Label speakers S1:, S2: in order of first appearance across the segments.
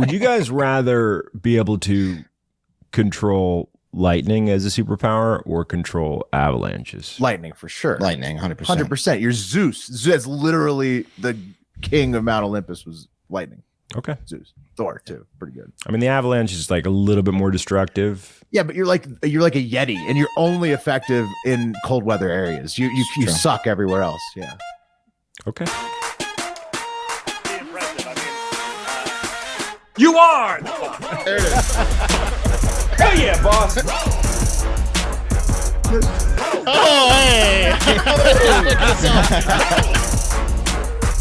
S1: Would you guys rather be able to control lightning as a superpower or control avalanches?
S2: Lightning for sure.
S3: Lightning, 100%.
S2: 100%. You're Zeus. That's literally the king of Mount Olympus was lightning.
S1: Okay.
S2: Zeus. Thor too. Pretty good.
S1: I mean, the avalanche is like a little bit more destructive.
S2: Yeah, but you're like a Yeti, and you're only effective in cold weather areas. You suck everywhere else. Yeah.
S1: Okay.
S4: You are.
S2: There it is.
S4: Hell yeah, boss.
S3: Oh, hey.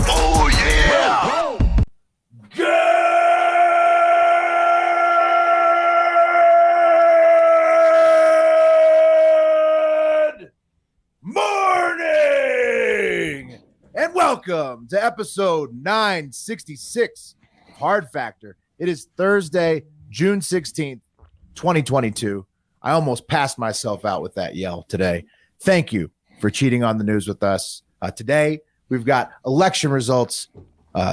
S4: Oh yeah. Good morning
S2: And welcome to episode 966 of Hard Factor. It is Thursday, June 16th, 2022. I almost passed myself out with that yell today. Thank you for cheating on the news with us. Today, we've got election results,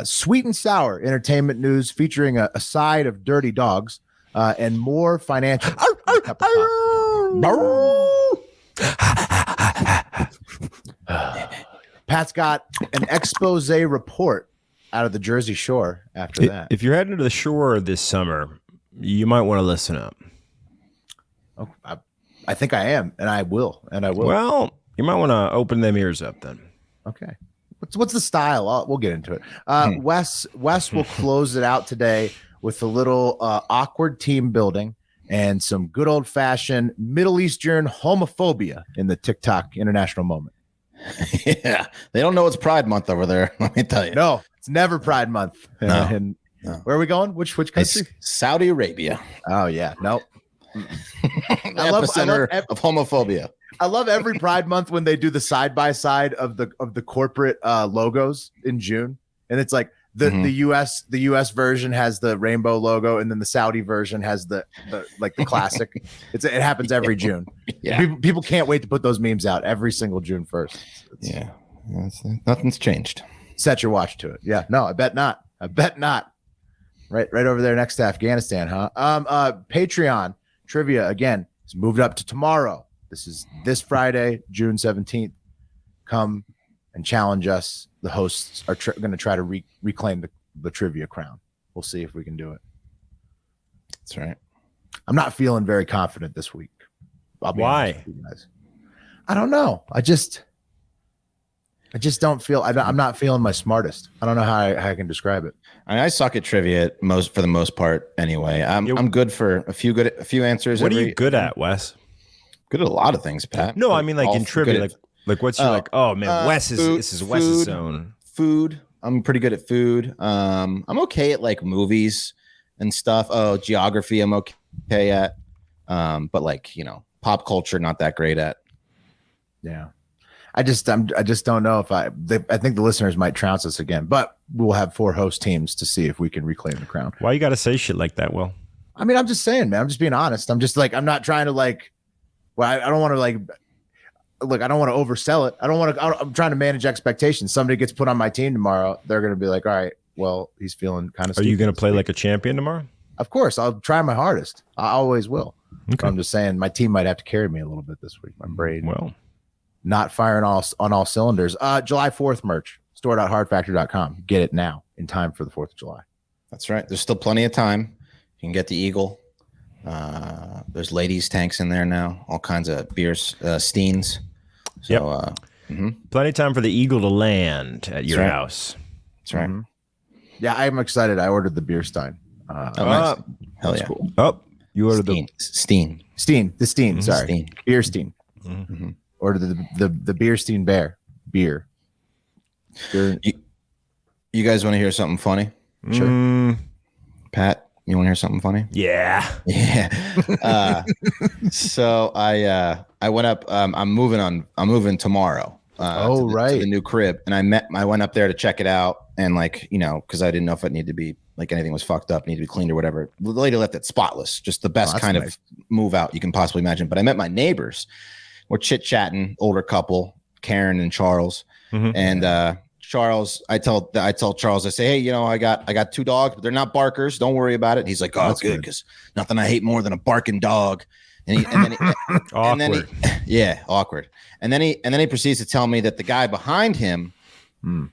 S2: sweet and sour entertainment news featuring a side of dirty dogs, and more financial. Pat's got an expose report out of the Jersey Shore after that.
S1: If you're heading to the shore this summer, you might want to listen up.
S2: Oh, I think I am, and I will.
S1: Well, you might want to open them ears up then.
S2: Okay. What's the style? We'll get into it. Wes will close it out today with a little awkward team building and some good old fashioned Middle Eastern homophobia in the TikTok international moment.
S3: Yeah, they don't know it's Pride Month over there. Let me tell you.
S2: No, it's never Pride Month.
S3: No.
S2: Where are we going? Which country?
S3: It's Saudi Arabia.
S2: Oh yeah, nope.
S3: Epicenter of homophobia.
S2: I love every Pride Month when they do the side by side of the corporate logos in June, and it's like the US version has the rainbow logo, and then the Saudi version has the classic. It happens every June.
S3: Yeah,
S2: people can't wait to put those memes out every single June 1st.
S3: Yeah, nothing's changed.
S2: Set your watch to it. Yeah, no, I bet not. Right over there next to Afghanistan, huh? Patreon trivia again is moved up to tomorrow. This is this Friday, June 17th. Come and challenge us. The hosts are going to try to reclaim the trivia crown. We'll see if we can do it.
S3: That's right.
S2: I'm not feeling very confident this week.
S1: Why?
S2: I don't know. I just don't feel. I'm not feeling my smartest. I don't know how I can describe it.
S3: I suck at trivia for the most part. Anyway, I'm good for a few answers.
S1: What are you good at, Wes?
S3: Good at a lot of things, Pat.
S1: No, I mean like in trivia, like what's your oh man, this is Wes's zone.
S3: Food. I'm pretty good at food. I'm okay at like movies and stuff. Oh, geography, I'm okay at. But like, pop culture, not that great at.
S2: Yeah. I just don't know if I think the listeners might trounce us again, but we'll have 4 host teams to see if we can reclaim the crown.
S1: Why you got to say shit like that, Will?
S2: I mean, I'm just saying, man. I'm just being honest. I'm just like, I'm not trying to like, well, I don't want to like, look, I don't want to oversell it. I'm trying to manage expectations. Somebody gets put on my team tomorrow. They're going to be like, all right, well, he's feeling kind of.
S1: Are you going to play like a champion tomorrow?
S2: Of course. I'll try my hardest. I always will.
S1: Okay.
S2: I'm just saying my team might have to carry me a little bit this week. My brain.
S1: Well,
S2: not firing on all cylinders. July 4th merch, store.hardfactor.com. Get it now in time for the 4th of July.
S3: That's right. There's still plenty of time. You can get the Eagle. There's ladies tanks in there now, all kinds of beers, Steens. So,
S1: plenty of time for the Eagle to land at your house.
S3: That's right.
S2: Mm-hmm. Yeah, I'm excited. I ordered the beer stein.
S3: Nice. Hell yeah.
S2: Cool.
S1: Oh, you ordered
S3: Steen.
S2: the Steen.
S3: Mm-hmm.
S2: Sorry,
S3: Steen.
S2: Beer Steen.
S3: Mm-hmm.
S2: Ordered the Beer Steen beer. You
S3: guys want to hear something funny?
S2: Sure.
S3: Pat, you want to hear something funny?
S1: Yeah.
S3: So I went up. I'm moving tomorrow. To the new crib, and I went up there to check it out, and because I didn't know if it needed to be like anything was fucked up, needed to be cleaned or whatever. The lady left it spotless, just the best kind of move out you can possibly imagine. But I met my neighbors. We're chit chatting, older couple, Karen and Charles, and Charles, I tell Charles, I say, hey, you know, I got 2 dogs, but they're not barkers. Don't worry about it. He's like, oh, that's good, because nothing I hate more than a barking dog. And then awkward. And then he proceeds to tell me that the guy behind him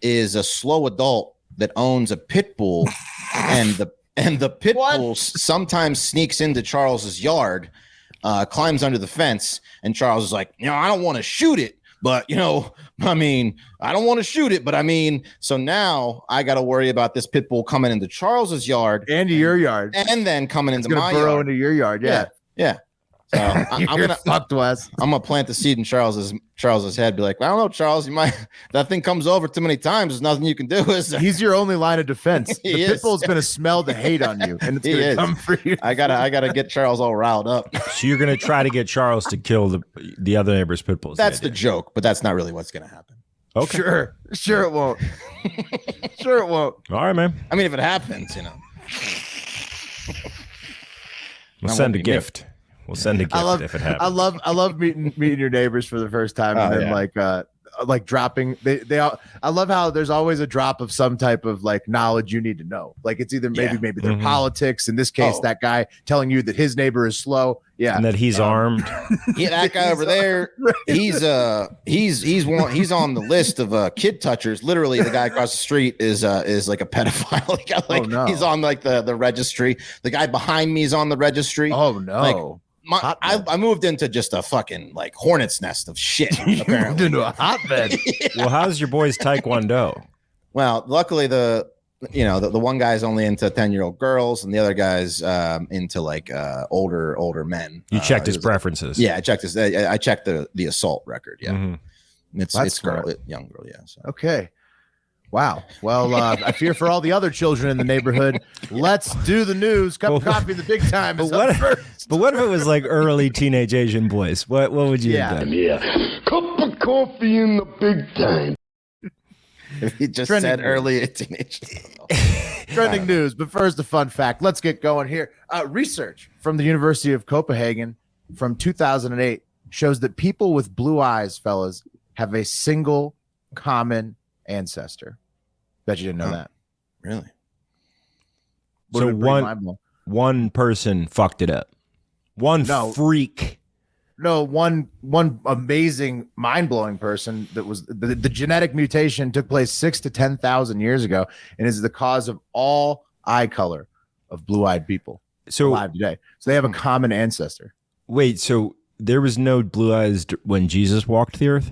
S3: is a slow adult that owns a pit bull, and the pit bull sometimes sneaks into Charles's yard, climbs under the fence, and Charles is like, you know, I don't want to shoot it, but you know, I mean, I don't want to shoot it, but I mean, so now I got to worry about this pit bull coming into Charles's yard
S2: and your yard,
S3: and then coming into my
S2: burrow
S3: yard.
S2: into your yard. Yeah.
S3: So I'm gonna
S2: fucked, Wes.
S3: I'm gonna plant the seed in Charles's head. Be like, I don't know, Charles. You might that thing comes over too many times. There's nothing you can do. Is there?
S2: He's your only line of defense. The pit bull's gonna smell the hate on you, and it's gonna come for you.
S3: I gotta get Charles all riled up.
S1: So you're gonna try to get Charles to kill the other neighbor's pit bulls.
S3: That's the joke, but that's not really what's gonna happen.
S1: Okay.
S2: Sure it won't. Sure it won't.
S1: All right, man.
S3: I mean, if it happens, you know,
S1: we'll send a gift. We'll send a gift if it happens.
S2: I love meeting your neighbors for the first time, and then like dropping. I love how there's always a drop of some type of like knowledge you need to know. Like it's either maybe their politics. In this case, that guy telling you that his neighbor is slow. Yeah,
S1: and that he's armed.
S3: Yeah, that guy over there. He's on the list of kid touchers. Literally, the guy across the street is like a pedophile. He's on like the registry. The guy behind me is on the registry.
S2: Oh no.
S3: I moved into just a fucking like hornet's nest of shit. Apparently,
S2: moved into a hotbed.
S1: Well, how's your boy's taekwondo?
S3: Well, luckily the one guy's only into 10-year-old girls, and the other guy's into like older men.
S1: You checked his preferences.
S3: Yeah, I checked his. I checked the assault record. Yeah,
S2: That's
S3: it's young girl. Yeah. So.
S2: Okay. Wow. Well, I fear for all the other children in the neighborhood. Let's do the news. Cup of coffee in the big time is up first.
S1: But what if it was like early teenage Asian boys? What would you have done?
S4: Yeah. Cup of coffee in the big time.
S3: He just
S2: Trending
S3: said
S2: news.
S3: early teenage.
S2: Trending news. But first, a fun fact. Let's get going here. Research from the University of Copenhagen from 2008 shows that people with blue eyes, fellas, have a single common ancestor. Bet you didn't know that.
S3: Really?
S1: So one person fucked it up. One freak.
S2: No, one amazing, mind-blowing person that was the genetic mutation took place 6,000 to 10,000 years ago and is the cause of all eye color of blue-eyed people alive today. So they have a common ancestor.
S1: Wait, so there was no blue eyes when Jesus walked the earth?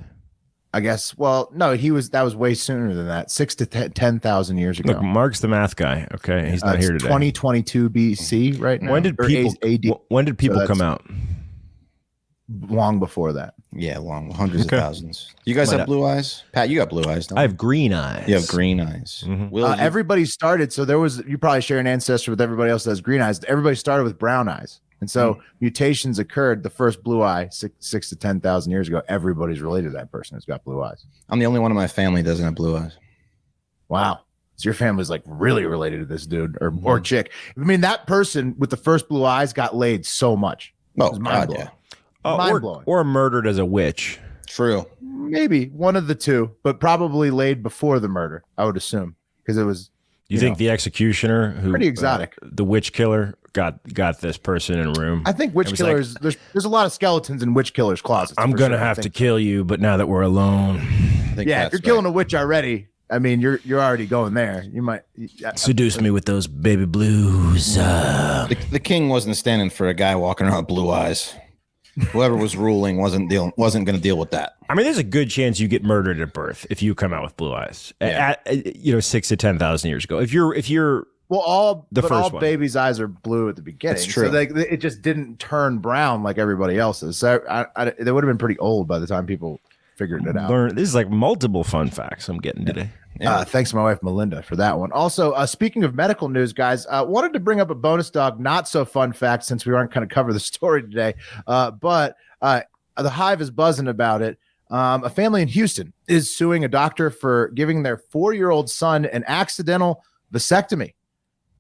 S2: I guess. Well, no, that was way sooner than that. 6,000 to 10,000 years ago.
S1: Look, Mark's the math guy. Okay, he's not here today.
S2: 2022 BC right now.
S1: When did people come out?
S2: Long before that.
S3: Yeah, hundreds of thousands. You guys have blue eyes? Pat, you got blue eyes, don't you?
S1: I have green eyes.
S3: You have green eyes.
S1: Mm-hmm.
S2: Everybody started. So you probably share an ancestor with everybody else that has green eyes. Everybody started with brown eyes. And so mutations occurred. The first blue eye 6,000 to 10,000 years ago. Everybody's related to that person who's got blue eyes.
S3: I'm the only one in my family that doesn't have blue eyes.
S2: Wow. So your family's like really related to this dude or chick. I mean, that person with the first blue eyes got laid so much.
S3: Oh, God, yeah.
S2: Mind-blowing.
S1: Or murdered as a witch.
S3: True.
S2: Maybe one of the two, but probably laid before the murder, I would assume, because it was.
S1: You think the executioner, who
S2: pretty exotic,
S1: the witch killer, got this person in a room?
S2: I think witch killers. Like, there's a lot of skeletons in witch killers' closets.
S1: I'm gonna have to kill you, but now that we're alone.
S2: Yeah, if you're killing a witch already, I mean, you're already going there. You might
S1: seduce me with those baby blues.
S3: The king wasn't standing for a guy walking around with blue eyes. Whoever was ruling wasn't going to deal with that.
S1: I mean, there's a good chance you get murdered at birth if you come out with blue eyes.
S3: Yeah.
S1: 6,000 to 10,000 years ago. If you're
S2: all
S1: one.
S2: babies' eyes are blue at the beginning.
S3: That's true.
S2: So it just didn't turn brown like everybody else's. So they would have been pretty old by the time people figured it out.
S1: This is like multiple fun facts I'm getting today.
S2: Yeah. Thanks to my wife Melinda for that one. Also, speaking of medical news, guys, wanted to bring up a bonus dog, not so fun fact since we aren't going to cover the story today. But the Hive is buzzing about it. A family in Houston is suing a doctor for giving their 4-year-old son an accidental vasectomy,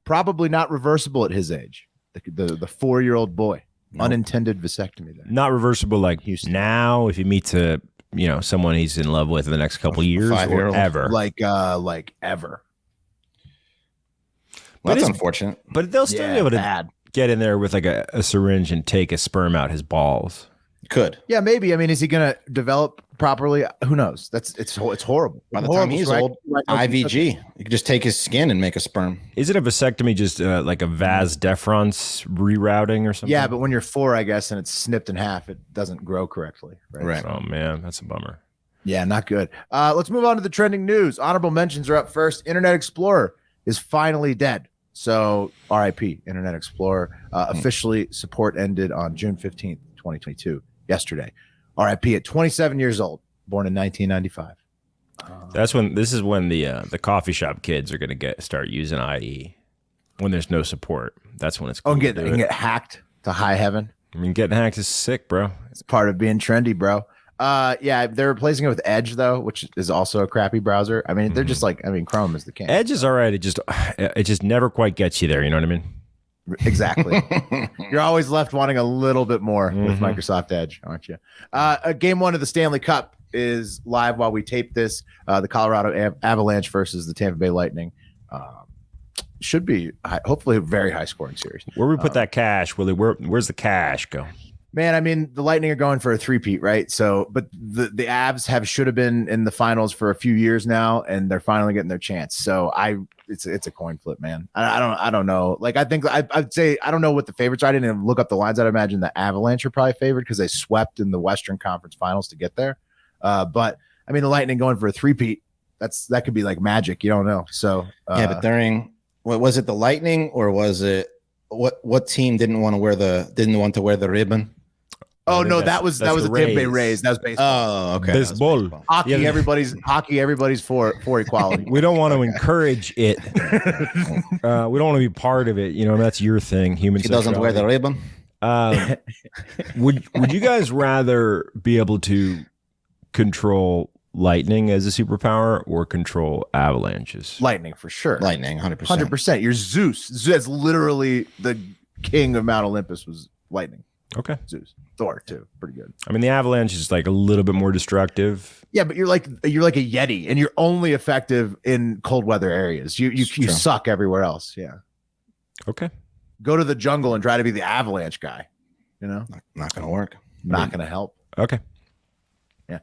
S2: probably not reversible at his age. The 4-year-old boy, unintended vasectomy. There.
S1: Not reversible, like Houston. Now, if he meets a someone he's in love with in the next couple years or
S3: 5-year-old.
S1: ever.
S2: Like ever.
S3: Well, that's unfortunate.
S1: But they'll still be able to get in there with like a syringe and take a sperm out his balls.
S3: Could.
S2: Yeah, maybe. I mean, is he going to develop properly? Who knows? It's horrible.
S3: By the time he's old, IVG. You could just take his skin and make a sperm.
S1: Isn't a vasectomy just like a vas deferens rerouting or something?
S2: Yeah, but when you're 4, I guess, and it's snipped in half, it doesn't grow correctly.
S3: Right.
S1: Oh, man, that's a bummer.
S2: Yeah, not good. Let's move on to the trending news. Honorable mentions are up first. Internet Explorer is finally dead. So RIP, Internet Explorer. Officially, support ended on June 15th, 2022. Yesterday. RIP at 27 years old, born in 1995.
S1: This is when the coffee shop kids are going to start using IE when there's no support. That's when it's cool.
S2: Get hacked to high heaven.
S1: I mean, getting hacked is sick, bro.
S2: It's part of being trendy, bro. Yeah, they're replacing it with Edge though, which is also a crappy browser. I mean, they're just Chrome is the king.
S1: Edge is all right. It just never quite gets you there. You know what I mean?
S2: Exactly. You're always left wanting a little bit more with Microsoft Edge, aren't you? Game 1 of the Stanley Cup is live while we tape this. The Colorado Avalanche versus the Tampa Bay Lightning. Should be hopefully a very high scoring series.
S1: Where we put that cash, Willie? Where's the cash go?
S2: Man, I mean, the Lightning are going for a 3-peat, right? So, but the Avs should have been in the finals for a few years now, and they're finally getting their chance. So it's a coin flip, man. I don't know. Like, I think I'd say I don't know what the favorites are. I didn't even look up the lines. I'd imagine the Avalanche are probably favored because they swept in the Western Conference Finals to get there. But I mean, the Lightning going for a 3-peat, that could be like magic. You don't know. So
S3: yeah, but what was it? The Lightning, or was it what team didn't want to wear the ribbon?
S2: Oh no, that was the Tampa Bay Rays. That was baseball.
S3: Oh, okay.
S1: Baseball.
S2: Hockey, yeah. Everybody's for equality.
S1: We don't want to encourage it. We don't want to be part of it. That's your thing. Human.
S3: He doesn't wear the ribbon.
S1: Would you guys rather be able to control lightning as a superpower or control avalanches?
S2: Lightning for sure.
S3: Lightning, 100%.
S2: 100%. You're Zeus. That's literally the king of Mount Olympus was lightning.
S1: Okay.
S2: Zeus. Thor too. Pretty good.
S1: I mean, the avalanche is like a little bit more destructive.
S2: Yeah, but you're like a Yeti, and you're only effective in cold weather areas. You suck everywhere else. Yeah.
S1: Okay.
S2: Go to the jungle and try to be the avalanche guy.
S3: Not gonna work.
S2: Not gonna help.
S1: Okay.
S2: Yeah.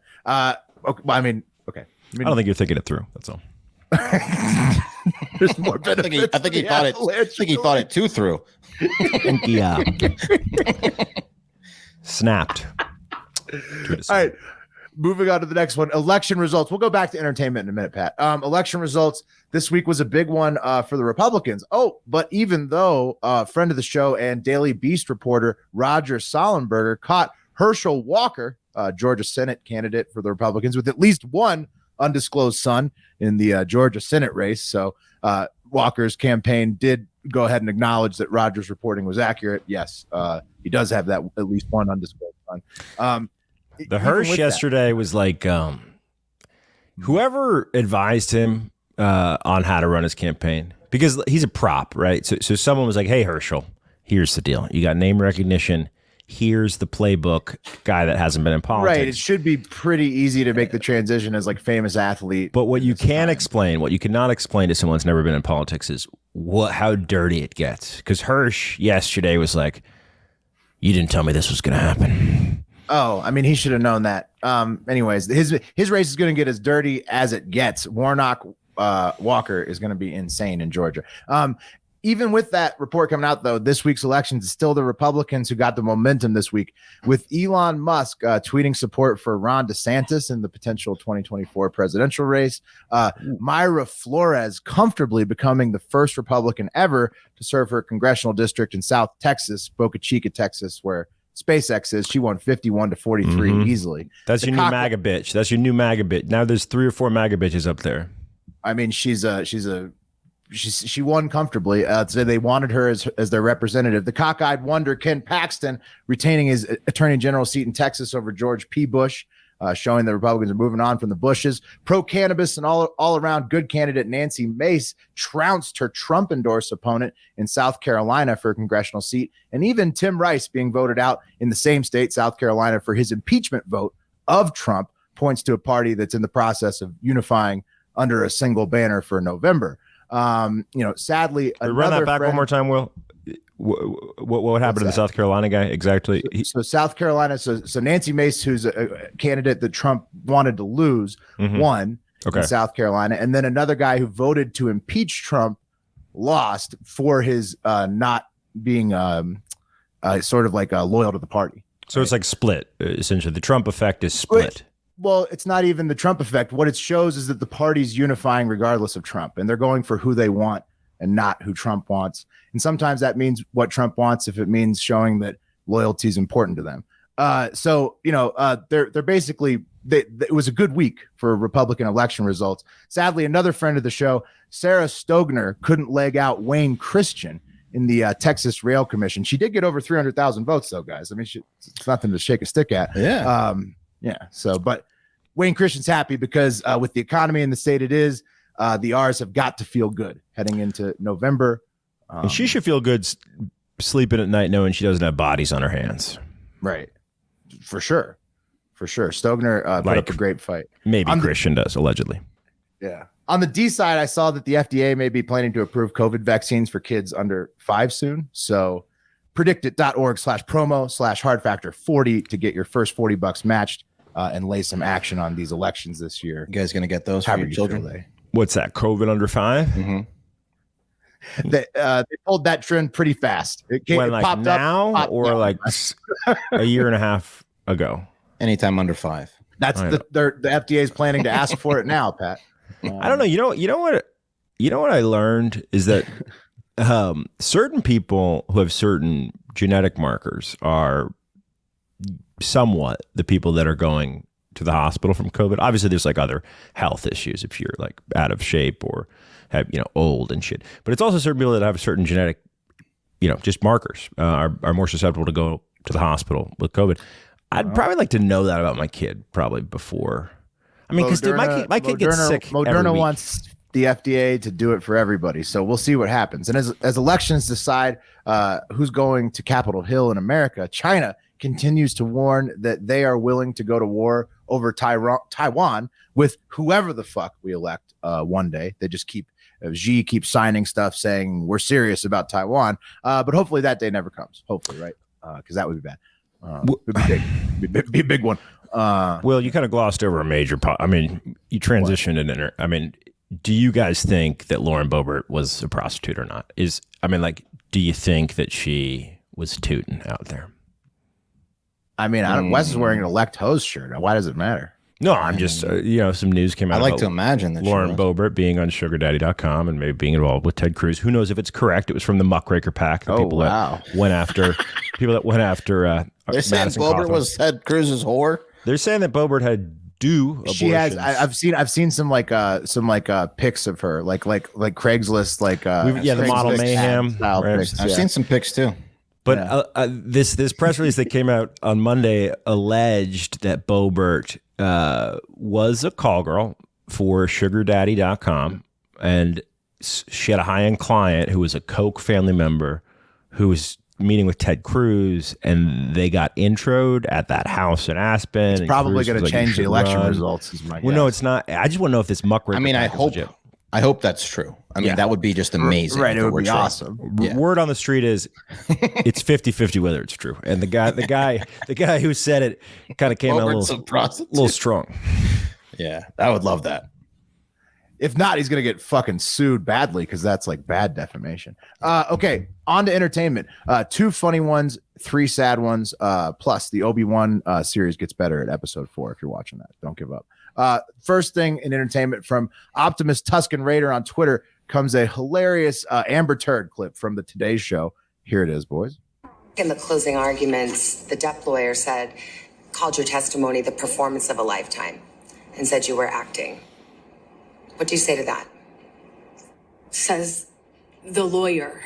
S2: Okay. I mean, okay.
S1: I don't think you're thinking it through. That's all.
S2: There's more benefits.
S3: I think he thought it. I think he thought it too through.
S1: Yeah. Snapped.
S2: All right. Moving on to the next one. Election results. We'll go back to entertainment in a minute, Pat. Election results this week was a big one for the Republicans. Oh, but even though friend of the show and Daily Beast reporter Roger Sollenberger caught Herschel Walker, Georgia Senate candidate for the Republicans, with at least one undisclosed son in the Georgia Senate race. So Walker's campaign did go ahead and acknowledge that Roger's reporting was accurate. Yes, he does have that at least one undisclosed son.
S1: The Hersh yesterday was like, whoever advised him on how to run his campaign, because he's a prop, right? So someone was like, hey, Herschel, here's the deal. You got name recognition. Here's the playbook, guy that hasn't been in politics.
S2: Right. It should be pretty easy to make the transition as like famous athlete.
S1: But what you can explain, what you cannot explain to someone who's never been in politics is how dirty it gets. Because Hersh yesterday was like, you didn't tell me this was going to happen.
S2: Oh, I mean, he should have known that. Anyways, his race is going to get as dirty as it gets. Warnock Walker is going to be insane in Georgia. Even with that report coming out, though, this week's elections is still the Republicans who got the momentum this week, with Elon Musk tweeting support for Ron DeSantis in the potential 2024 presidential race. Mayra Flores comfortably becoming the first Republican ever to serve her congressional district in South Texas, Boca Chica, Texas, where SpaceX is. She won 51 to 43 easily.
S1: That's your new MAGA bitch. That's your new MAGA bitch. Now there's 3 or 4 MAGA bitches up there.
S2: I mean, she won comfortably. So they wanted her as their representative. The cockeyed wonder Ken Paxton retaining his attorney general seat in Texas over George P. Bush, showing the Republicans are moving on from the Bushes. Pro-cannabis and all around good candidate Nancy Mace trounced her Trump-endorsed opponent in South Carolina for a congressional seat. And even Tim Rice being voted out in the same state, South Carolina, for his impeachment vote of Trump. points to a party that's in the process of unifying under a single banner for November. Sadly,
S1: run that back one more time, Will. What happened to the South Carolina guy exactly?
S2: So South Carolina, so Nancy Mace, who's a candidate that Trump wanted to lose, won in South Carolina, and then another guy who voted to impeach Trump lost for his not being sort of like loyal to the party.
S1: So it's like split, essentially. The Trump effect is split.
S2: Well, it's not even the Trump effect. What it shows is that the party's unifying regardless of Trump, and they're going for who they want and not who Trump wants. And sometimes that means what Trump wants if it means showing that loyalty is important to them. They're basically, it was a good week for Republican election results. Sadly, another friend of the show, Sarah Stogner, couldn't leg out Wayne Christian in the Texas Rail Commission. She did get over 300,000 votes, though, guys. I mean, it's nothing to shake a stick at.
S3: Yeah.
S2: But Wayne Christian's happy because with the economy in the state it is, the R's have got to feel good heading into November.
S1: And she should feel good sleeping at night knowing she doesn't have bodies on her hands.
S2: Right. For sure. Stogner put up a great fight.
S1: Maybe Christian does, allegedly.
S2: Yeah. On the D side, I saw that the FDA may be planning to approve COVID vaccines for kids under 5 soon. So predictit.org/promo/hardfactor40 to get your first $40 matched and lay some action on these elections this year.
S3: You guys going to get those for your children?
S1: What's that? COVID under 5?
S3: Mm-hmm.
S2: They pulled that trend pretty fast. It
S1: popped now up, or like a year and a half ago?
S3: Anytime under 5.
S2: That's the FDA is planning to ask for it now, Pat.
S1: I don't know. You know what I learned is that certain people who have certain genetic markers are somewhat the people that are going to the hospital from COVID. Obviously, there's like other health issues if you're like out of shape or have, old and shit. But it's also certain people that have certain genetic, just markers are more susceptible to go to the hospital with COVID. I'd probably like to know that about my kid probably before. I mean, because my kid gets sick.
S2: Moderna wants the FDA to do it for everybody. So we'll see what happens. And as elections decide who's going to Capitol Hill in America, China continues to warn that they are willing to go to war over Taiwan with whoever the fuck we elect one day. They just Xi keeps signing stuff saying we're serious about Taiwan. But hopefully that day never comes. Hopefully, right? Because that would be bad. It would be a big one.
S1: Well, you kind of glossed over a major you transitioned in do you guys think that Lauren Bobert was a prostitute or not? Do you think that she was tooting out there?
S2: Wes is wearing an elect hose shirt. Why does it matter?
S1: No, I'm just, some news came out.
S3: I like to imagine that
S1: Lauren Bobert being on sugardaddy.com and maybe being involved with Ted Cruz. Who knows if it's correct? It was from the Muckraker PAC. The people that went after
S3: They're saying Bobert was Ted Cruz's whore.
S1: They're saying that Bobert had abortions.
S2: She has. I've seen some pics of her, like Craigslist,
S1: the model mayhem.
S3: I've seen some pics too.
S1: But this press release that came out on Monday alleged that Bobert was a call girl for sugardaddy.com, and she had a high-end client who was a Koch family member who was meeting with Ted Cruz, and they got introed at that house in Aspen.
S2: It's probably going to change the election results. Is my guess.
S1: No, it's not. I just want to know if this muckraker.
S3: I hope that's true. That would be just amazing.
S2: Right, it would be awesome.
S1: Yeah. Word on the street is it's 50-50 whether it's true. And the guy who said it kind of came out a little strong.
S3: Yeah, I would love that.
S2: If not, he's going to get fucking sued badly because that's like bad defamation. Okay, on to entertainment. 2 funny ones, 3 sad ones, plus the Obi-Wan series gets better at episode 4 if you're watching that. Don't give up. First thing in entertainment from Optimus Tuscan Raider on Twitter comes a hilarious Amber Turd clip from the Today Show. Here it is, boys.
S5: In the closing arguments, the Depp lawyer called your testimony the performance of a lifetime and said you were acting. What do you say to that?
S6: Says the lawyer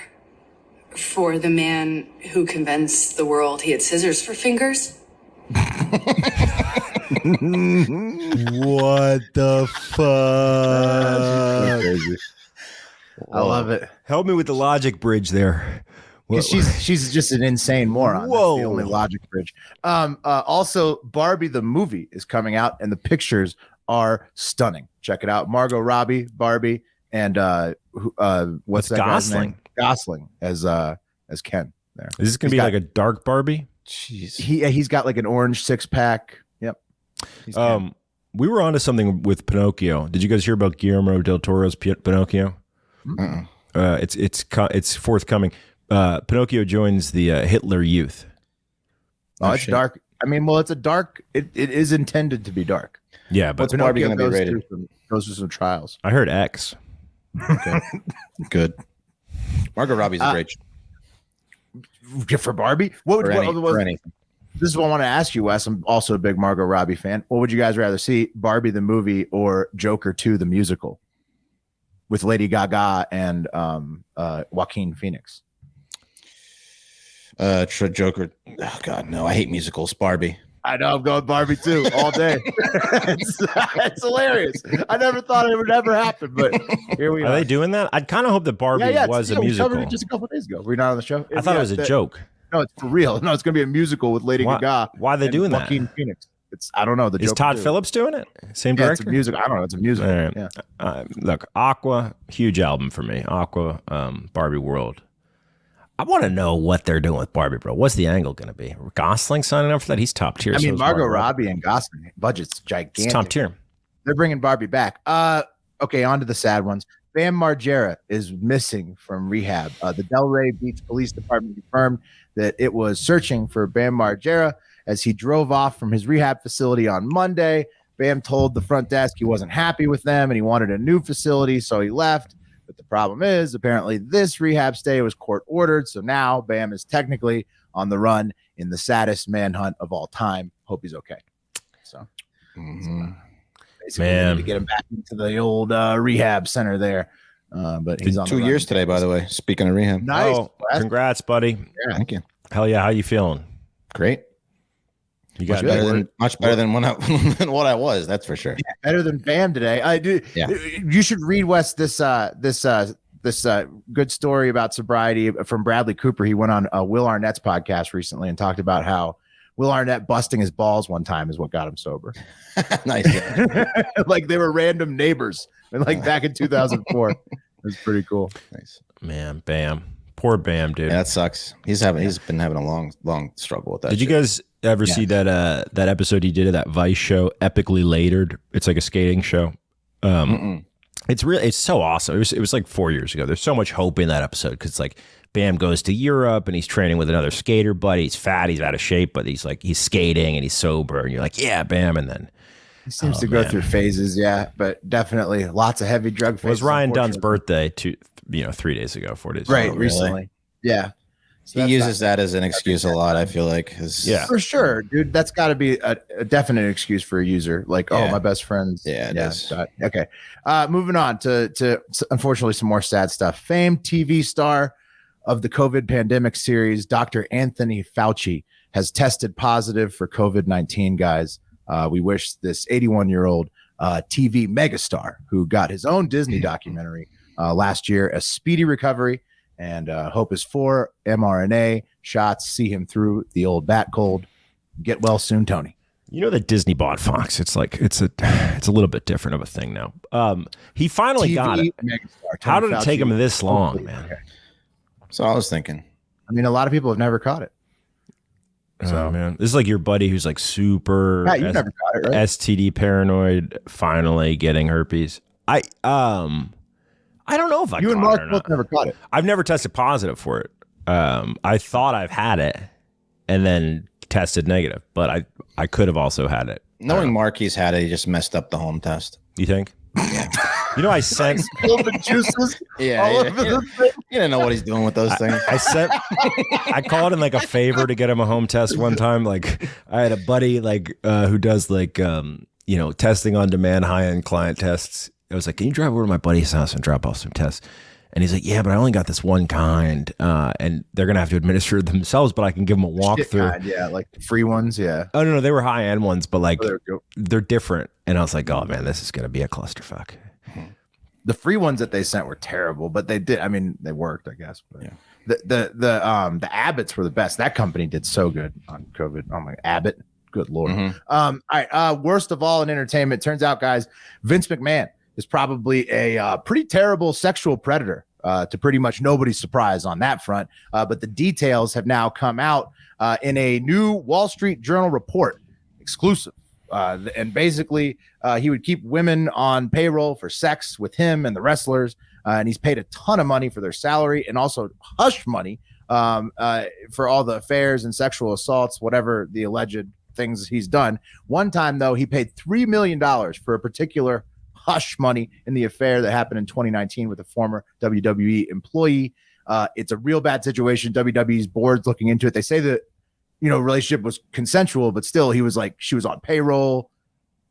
S6: for the man who convinced the world he had scissors for fingers.
S1: What the fuck?
S2: I love it.
S1: Help me with the logic bridge there. Well,
S2: she's just an insane moron.
S1: Whoa.
S2: That's the only logic bridge. Also, Barbie the movie is coming out, and the pictures are stunning. Check it out. Margot Robbie, Barbie, and what's that guy's name? Gosling as Ken. There.
S1: Is this gonna be like a dark Barbie?
S2: Jeez. He's got like an orange 6-pack. Yep.
S1: We were onto something with Pinocchio. Did you guys hear about Guillermo del Toro's Pinocchio? It's forthcoming. Pinocchio joins the Hitler Youth.
S2: Oh, it's dark. I mean, well, it's a dark. It is intended to be dark.
S1: Yeah, but
S3: what's Barbie going to be rated?
S2: Goes through some trials.
S1: I heard X.
S3: Okay, good. Margot Robbie's a great
S2: for Barbie. What would
S3: for anything?
S2: This is what I want to ask you, Wes. I'm also a big Margot Robbie fan. What would you guys rather see, Barbie the movie or Joker 2 the musical, with Lady Gaga and Joaquin Phoenix?
S3: Joker. Oh God, no! I hate musicals. Barbie.
S2: I know. I'm going Barbie too all day. it's hilarious. I never thought it would ever happen, but here we are.
S1: Are they doing that? I'd kind of hope that Barbie was a musical.
S2: We covered it just a couple of days ago. Were you not on the show?
S1: I thought it was a joke.
S2: No, it's for real. No, it's going to be a musical with Lady Gaga.
S1: Why are they doing that?
S2: Joaquin Phoenix. I don't know.
S1: Is Todd Phillips doing it? Same director?
S2: It's a musical. I don't know. It's a musical.
S1: Right.
S2: Yeah.
S1: Look, Aqua, huge album for me. Aqua, Barbie World. I want to know what they're doing with Barbie, bro. What's the angle going to be? Gosling signing up for that? He's top tier.
S2: I mean, Margot Robbie and Gosling, budget's gigantic.
S1: It's top tier.
S2: They're bringing Barbie back. Okay, on to the sad ones. Bam Margera is missing from rehab. The Delray Beach Police Department confirmed that it was searching for Bam Margera as he drove off from his rehab facility on Monday. Bam told the front desk he wasn't happy with them and he wanted a new facility, so he left. But the problem is, apparently, this rehab stay was court ordered. So now Bam is technically on the run in the saddest manhunt of all time. Hope he's okay. So, basically, we need to get him back into the old rehab center there. But he's on
S3: 2 years today, by the way. Speaking of rehab,
S2: nice.
S1: Oh, congrats, buddy.
S2: Yeah,
S3: thank you.
S1: Hell yeah, how you feeling?
S3: Great.
S1: You got
S3: much better than than what I was. That's for sure.
S2: Yeah, better than Bam today. I do. Yeah. You should read Wes this good story about sobriety from Bradley Cooper. He went on Will Arnett's podcast recently and talked about how Will Arnett busting his balls one time is what got him sober.
S3: Nice.
S2: Like they were random neighbors, like back in 2004. It was pretty cool.
S3: Nice,
S1: man. Bam. Poor Bam, dude.
S3: Yeah, that sucks. He's been having a long struggle with that.
S1: Did you guys ever see that episode he did of that Vice show, Epically Latered? It's like a skating show. It's so awesome. It was like 4 years ago. There's so much hope in that episode because like Bam goes to Europe and he's training with another skater buddy. He's fat, he's out of shape, but he's skating and he's sober. And you're like, yeah, Bam. And then
S2: he seems to go through phases, yeah, but definitely lots of heavy drug phases.
S1: It was Ryan Dunn's birthday 4 days ago.
S2: Right, recently. Really? Yeah.
S3: So he uses that as an excuse a lot, I feel like.
S2: Yeah, for sure, dude. That's got to be a definite excuse for a user. Like, oh, my best friend's.
S3: Yeah, it is.
S2: Okay. Moving on to unfortunately some more sad stuff. Famed TV star of the COVID pandemic series, Dr. Anthony Fauci, has tested positive for COVID-19, guys. We wish this 81-year-old TV megastar who got his own Disney documentary last year a speedy recovery. And hope his 4 mRNA shots see him through the old bat cold. Get well soon, Tony.
S1: You know that Disney bought Fox. It's a little bit different of a thing now. He finally got it. How did it take him this long, man?
S2: Okay.
S3: So I was thinking.
S2: I mean, a lot of people have never caught it.
S1: So man, this is like your buddy who's like super
S2: Matt, you never got it, right?
S1: STD paranoid, finally getting herpes. I don't know if I
S2: you and Mark both never caught it.
S1: I've never tested positive for it. I thought I've had it and then tested negative, but I could have also had it.
S3: Knowing Mark, he's had it, he just messed up the home test.
S1: You think? Yeah. You know, I sent
S2: the juices.
S3: Yeah, you didn't know what he's doing with those things.
S1: I called in like a favor to get him a home test one time. Like I had a buddy who does testing on demand, high end client tests. I was like, can you drive over to my buddy's house and drop off some tests? And he's like, yeah, but I only got this one kind, and they're going to have to administer it themselves, but I can give them a walkthrough.
S2: Yeah, like the free ones, yeah.
S1: Oh, no, they were high-end ones, but they're different. And I was like, oh, man, this is going to be a clusterfuck.
S2: The free ones that they sent were terrible, but they did. I mean, they worked, I guess. But. Yeah. The Abbotts were the best. That company did so good on COVID. Oh my, Abbott. Good Lord. All right. Worst of all in entertainment. Turns out, guys, Vince McMahon is probably a pretty terrible sexual predator, to pretty much nobody's surprise on that front. But the details have now come out in a new Wall Street Journal report, exclusive. And basically, he would keep women on payroll for sex with him and the wrestlers. And he's paid a ton of money for their salary and also hush money for all the affairs and sexual assaults, whatever the alleged things he's done. One time, though, he paid $3 million for a particular hush money in the affair that happened in 2019 with a former WWE employee. It's a real bad situation. WWE's board's looking into it. They say that, relationship was consensual, but still he was like, she was on payroll,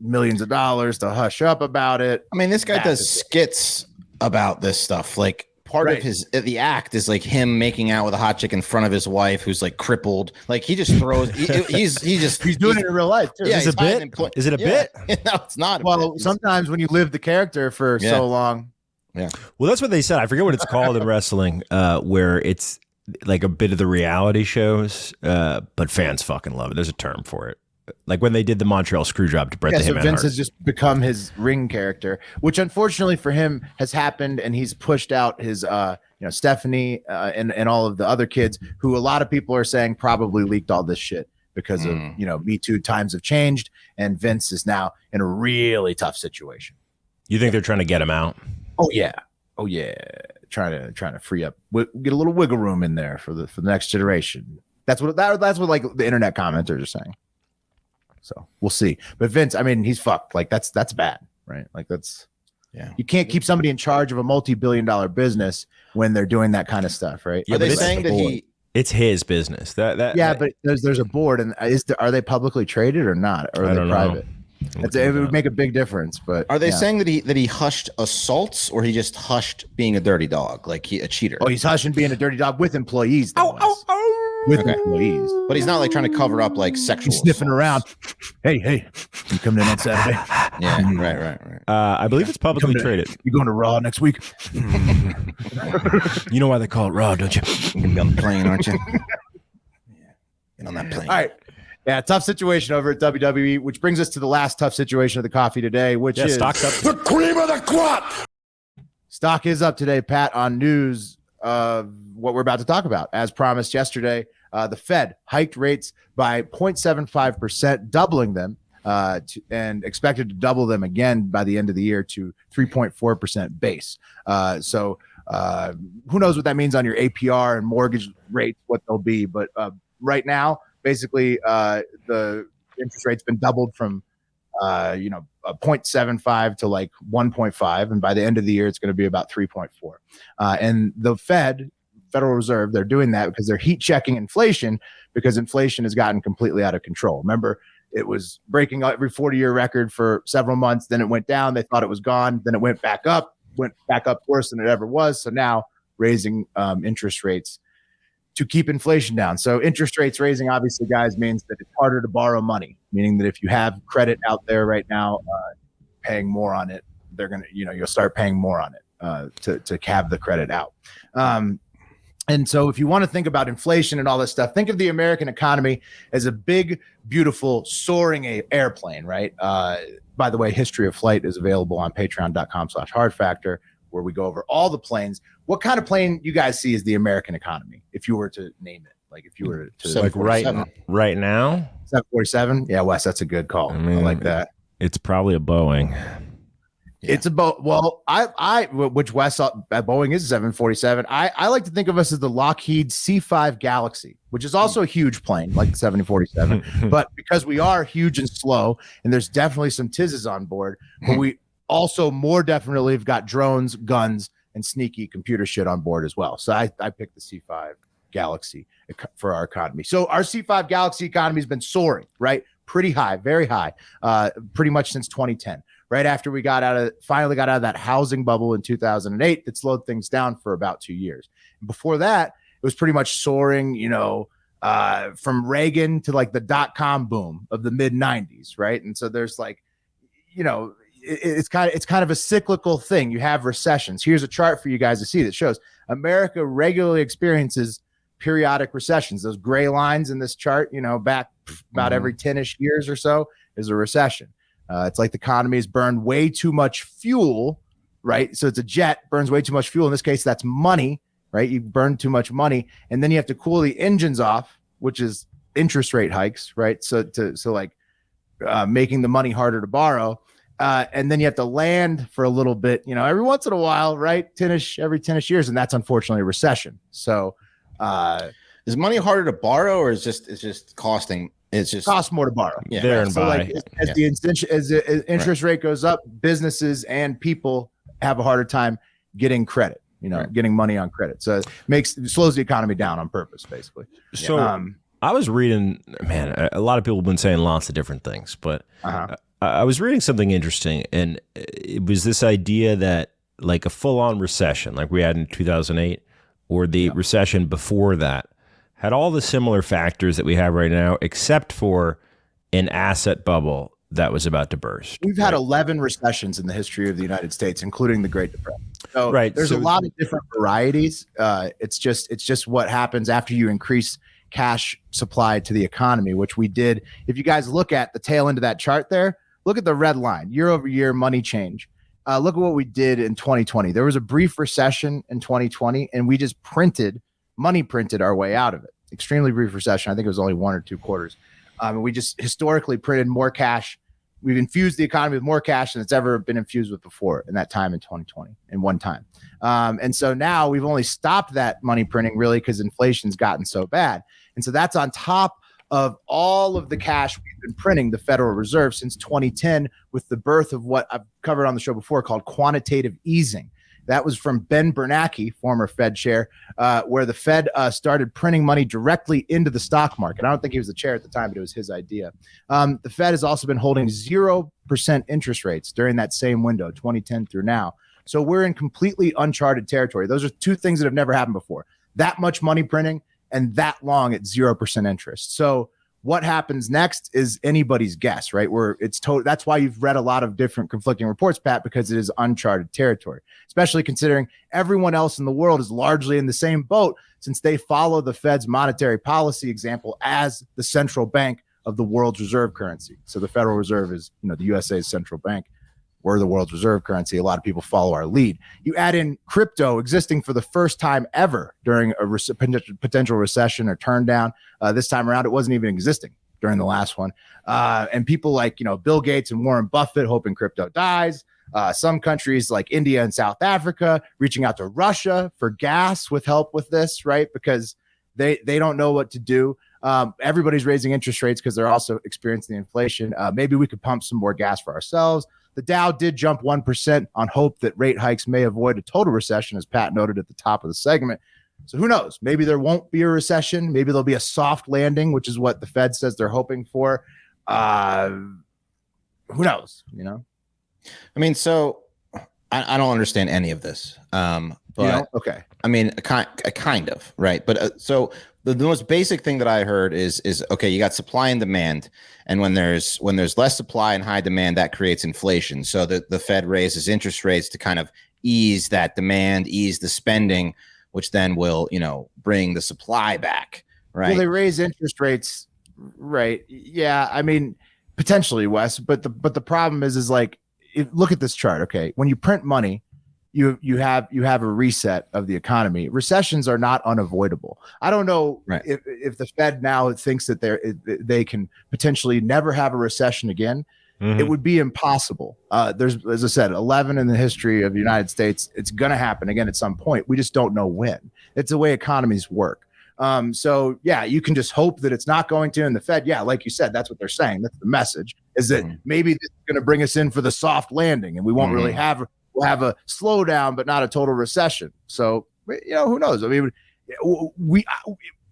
S2: millions of dollars to hush up about it.
S3: I mean, this guy does skits about this stuff. Like part of the act is like him making out with a hot chick in front of his wife who's like crippled. Like he just throws. He's
S2: doing it in real life too.
S3: Yeah,
S1: is it a bit? Is it a bit?
S3: No, it's not.
S2: Well, sometimes when you live the character for so long.
S3: Yeah.
S1: Well, that's what they said. I forget what it's called in wrestling, where it's like a bit of the reality shows, but fans fucking love it. There's a term for it. Like when they did the Montreal Screwjob to Bret the Hitman Hart.
S2: Vince has just become his ring character, which unfortunately for him has happened, and he's pushed out his, Stephanie and all of the other kids who a lot of people are saying probably leaked all this shit because of Me Too. Times have changed, and Vince is now in a really tough situation.
S1: You think they're trying to get him out?
S2: Oh yeah, trying to free up, get a little wiggle room in there for the next generation. That's what like the internet commenters are saying. So we'll see. But Vince, I mean, he's fucked. Like that's bad, right? Like you can't keep somebody in charge of a multi-billion-dollar business when they're doing that kind of stuff, right?
S3: Are they saying that
S1: it's his business?
S2: But there's a board, and are they publicly traded or not, or are they private? It would make a big difference. But
S3: are they saying that he hushed assaults, or he just hushed being a dirty dog, like a cheater?
S2: Oh, he's hushing being a dirty dog with employees. With employees,
S3: but he's not like trying to cover up like sexual
S2: sniffing
S3: assaults.
S2: around. Hey, you coming in on Saturday?
S3: Yeah, right.
S1: I believe it's publicly traded.
S2: You going to Raw next week?
S1: You know why they call it Raw, don't you?
S3: You're gonna be on the plane, aren't you? Yeah, get on that plane.
S2: All right. Yeah, tough situation over at WWE, which brings us to the last tough situation of the coffee today, which is
S1: stock's up.
S4: The cream of the crop.
S2: Stock is up today, Pat, on news of what we're about to talk about. As promised yesterday, the Fed hiked rates by 0.75%, doubling them, and expected to double them again by the end of the year to 3.4% base. So who knows what that means on your APR and mortgage rates, what they'll be. But right now, basically, the interest rate's been doubled from, 0.75 to like 1.5. And by the end of the year, it's going to be about 3.4. And the Federal Reserve, they're doing that because they're heat checking inflation, because inflation has gotten completely out of control. Remember, it was breaking every 40-year record for several months. Then it went down. They thought it was gone. Then it went back up worse than it ever was. So now raising interest rates to keep inflation down. So interest rates raising, obviously, guys, means that it's harder to borrow money, meaning that if you have credit out there right now, paying more on it, they're going to, you'll start paying more on it to have the credit out. And so if you want to think about inflation and all this stuff, think of the American economy as a big, beautiful, soaring airplane, right? By the way, History of Flight is available on patreon.com/hardfactor, where we go over all the planes. What kind of plane you guys see as the American economy, if you were to name it? Like if you were to
S1: like right now?
S2: 747? Yeah, Wes, that's a good call. I like that.
S1: It's probably a Boeing.
S2: Yeah. It's about, well, which Wes Boeing is a 747. I like to think of us as the Lockheed C5 Galaxy, which is also a huge plane like the 747. But because we are huge and slow, and there's definitely some tizzes on board, but we also more definitely have got drones, guns, and sneaky computer shit on board as well. So I picked the C5 Galaxy for our economy. So our C5 Galaxy economy has been soaring, right? Pretty high, very high, pretty much since 2010. Right after we finally got out of that housing bubble in 2008 that slowed things down for about 2 years. And before that, it was pretty much soaring, from Reagan to like the .com boom of the mid 90s, right? And so there's like, it's kind of a cyclical thing. You have recessions. Here's a chart for you guys to see that shows America regularly experiences periodic recessions. Those gray lines in this chart, back about every 10-ish years or so is a recession. It's like the economy has burned way too much fuel, right? So it's a jet, burns way too much fuel. In this case, that's money, right? You burn too much money, and then you have to cool the engines off, which is interest rate hikes, right? So making the money harder to borrow. And then you have to land for a little bit, every once in a while, right? Every 10-ish years. And that's unfortunately a recession. So
S3: is money harder to borrow, or it's just costing? It's just
S2: costs more to borrow.
S3: Yeah.
S1: There and
S2: so
S1: buy.
S2: As the interest rate goes up, businesses and people have a harder time getting credit, getting money on credit. So it slows the economy down on purpose, basically.
S1: So I was reading, man, a lot of people have been saying lots of different things, but I was reading something interesting, and it was this idea that like a full-on recession, like we had in 2008, or the recession before that, had all the similar factors that we have right now, except for an asset bubble that was about to burst.
S2: We've had 11 recessions in the history of the United States, including the Great Depression. So there's a lot of different varieties. It's just what happens after you increase cash supply to the economy, which we did. If you guys look at the tail end of that chart there, look at the red line, year over year money change. Look at what we did in 2020. There was a brief recession in 2020, and we just printed our way out of it. Extremely brief recession. I think it was only 1 or 2 quarters. We just historically printed more cash. We've infused the economy with more cash than it's ever been infused with before in that time in 2020, in one time. And so now we've only stopped that money printing really because inflation's gotten so bad. And so that's on top of all of the cash we've been printing, the Federal Reserve, since 2010, with the birth of what I've covered on the show before called quantitative easing. That was from Ben Bernanke, former Fed chair, where the Fed started printing money directly into the stock market. I don't think he was the chair at the time, but it was his idea. The Fed has also been holding 0% interest rates during that same window, 2010 through now. So we're in completely uncharted territory. Those are two things that have never happened before. That much money printing and that long at 0% interest. So what happens next is anybody's guess, right? That's why you've read a lot of different conflicting reports, Pat, because it is uncharted territory, especially considering everyone else in the world is largely in the same boat since they follow the Fed's monetary policy example as the central bank of the world's reserve currency. So the Federal Reserve is, the USA's central bank. We're the world's reserve currency. A lot of people follow our lead. You add in crypto existing for the first time ever during a potential recession or turn down. This time around, it wasn't even existing during the last one. And people like, Bill Gates and Warren Buffett hoping crypto dies. Some countries like India and South Africa reaching out to Russia for gas with help with this, right? Because they don't know what to do. Everybody's raising interest rates because they're also experiencing inflation. Maybe we could pump some more gas for ourselves. The Dow did jump 1% on hope that rate hikes may avoid a total recession, as Pat noted at the top of the segment. So who knows? Maybe there won't be a recession. Maybe there'll be a soft landing, which is what the Fed says they're hoping for. Who knows?
S3: I mean, so I don't understand any of this. But
S2: okay.
S3: I mean, a kind of, right? But so the most basic thing that I heard is okay, you got supply and demand, and when there's less supply and high demand, that creates inflation. So the Fed raises interest rates to kind of ease that demand, ease the spending, which then will bring the supply back, right?
S2: Well, they raise interest rates, right? Yeah, I mean potentially, Wes, but the problem is like, look at this chart. Okay, when you print money, you have a reset of the economy. Recessions are not unavoidable. I don't know if the Fed now thinks that they can potentially never have a recession again. Mm-hmm. It would be impossible. There's, as I said, 11 in the history of the United States. It's going to happen again at some point. We just don't know when. It's the way economies work. So yeah, you can just hope that it's not going to. And the Fed, yeah, like you said, that's what they're saying. That's the message, is that maybe this is going to bring us in for the soft landing, and we won't really we'll have a slowdown, but not a total recession. So, who knows? I mean,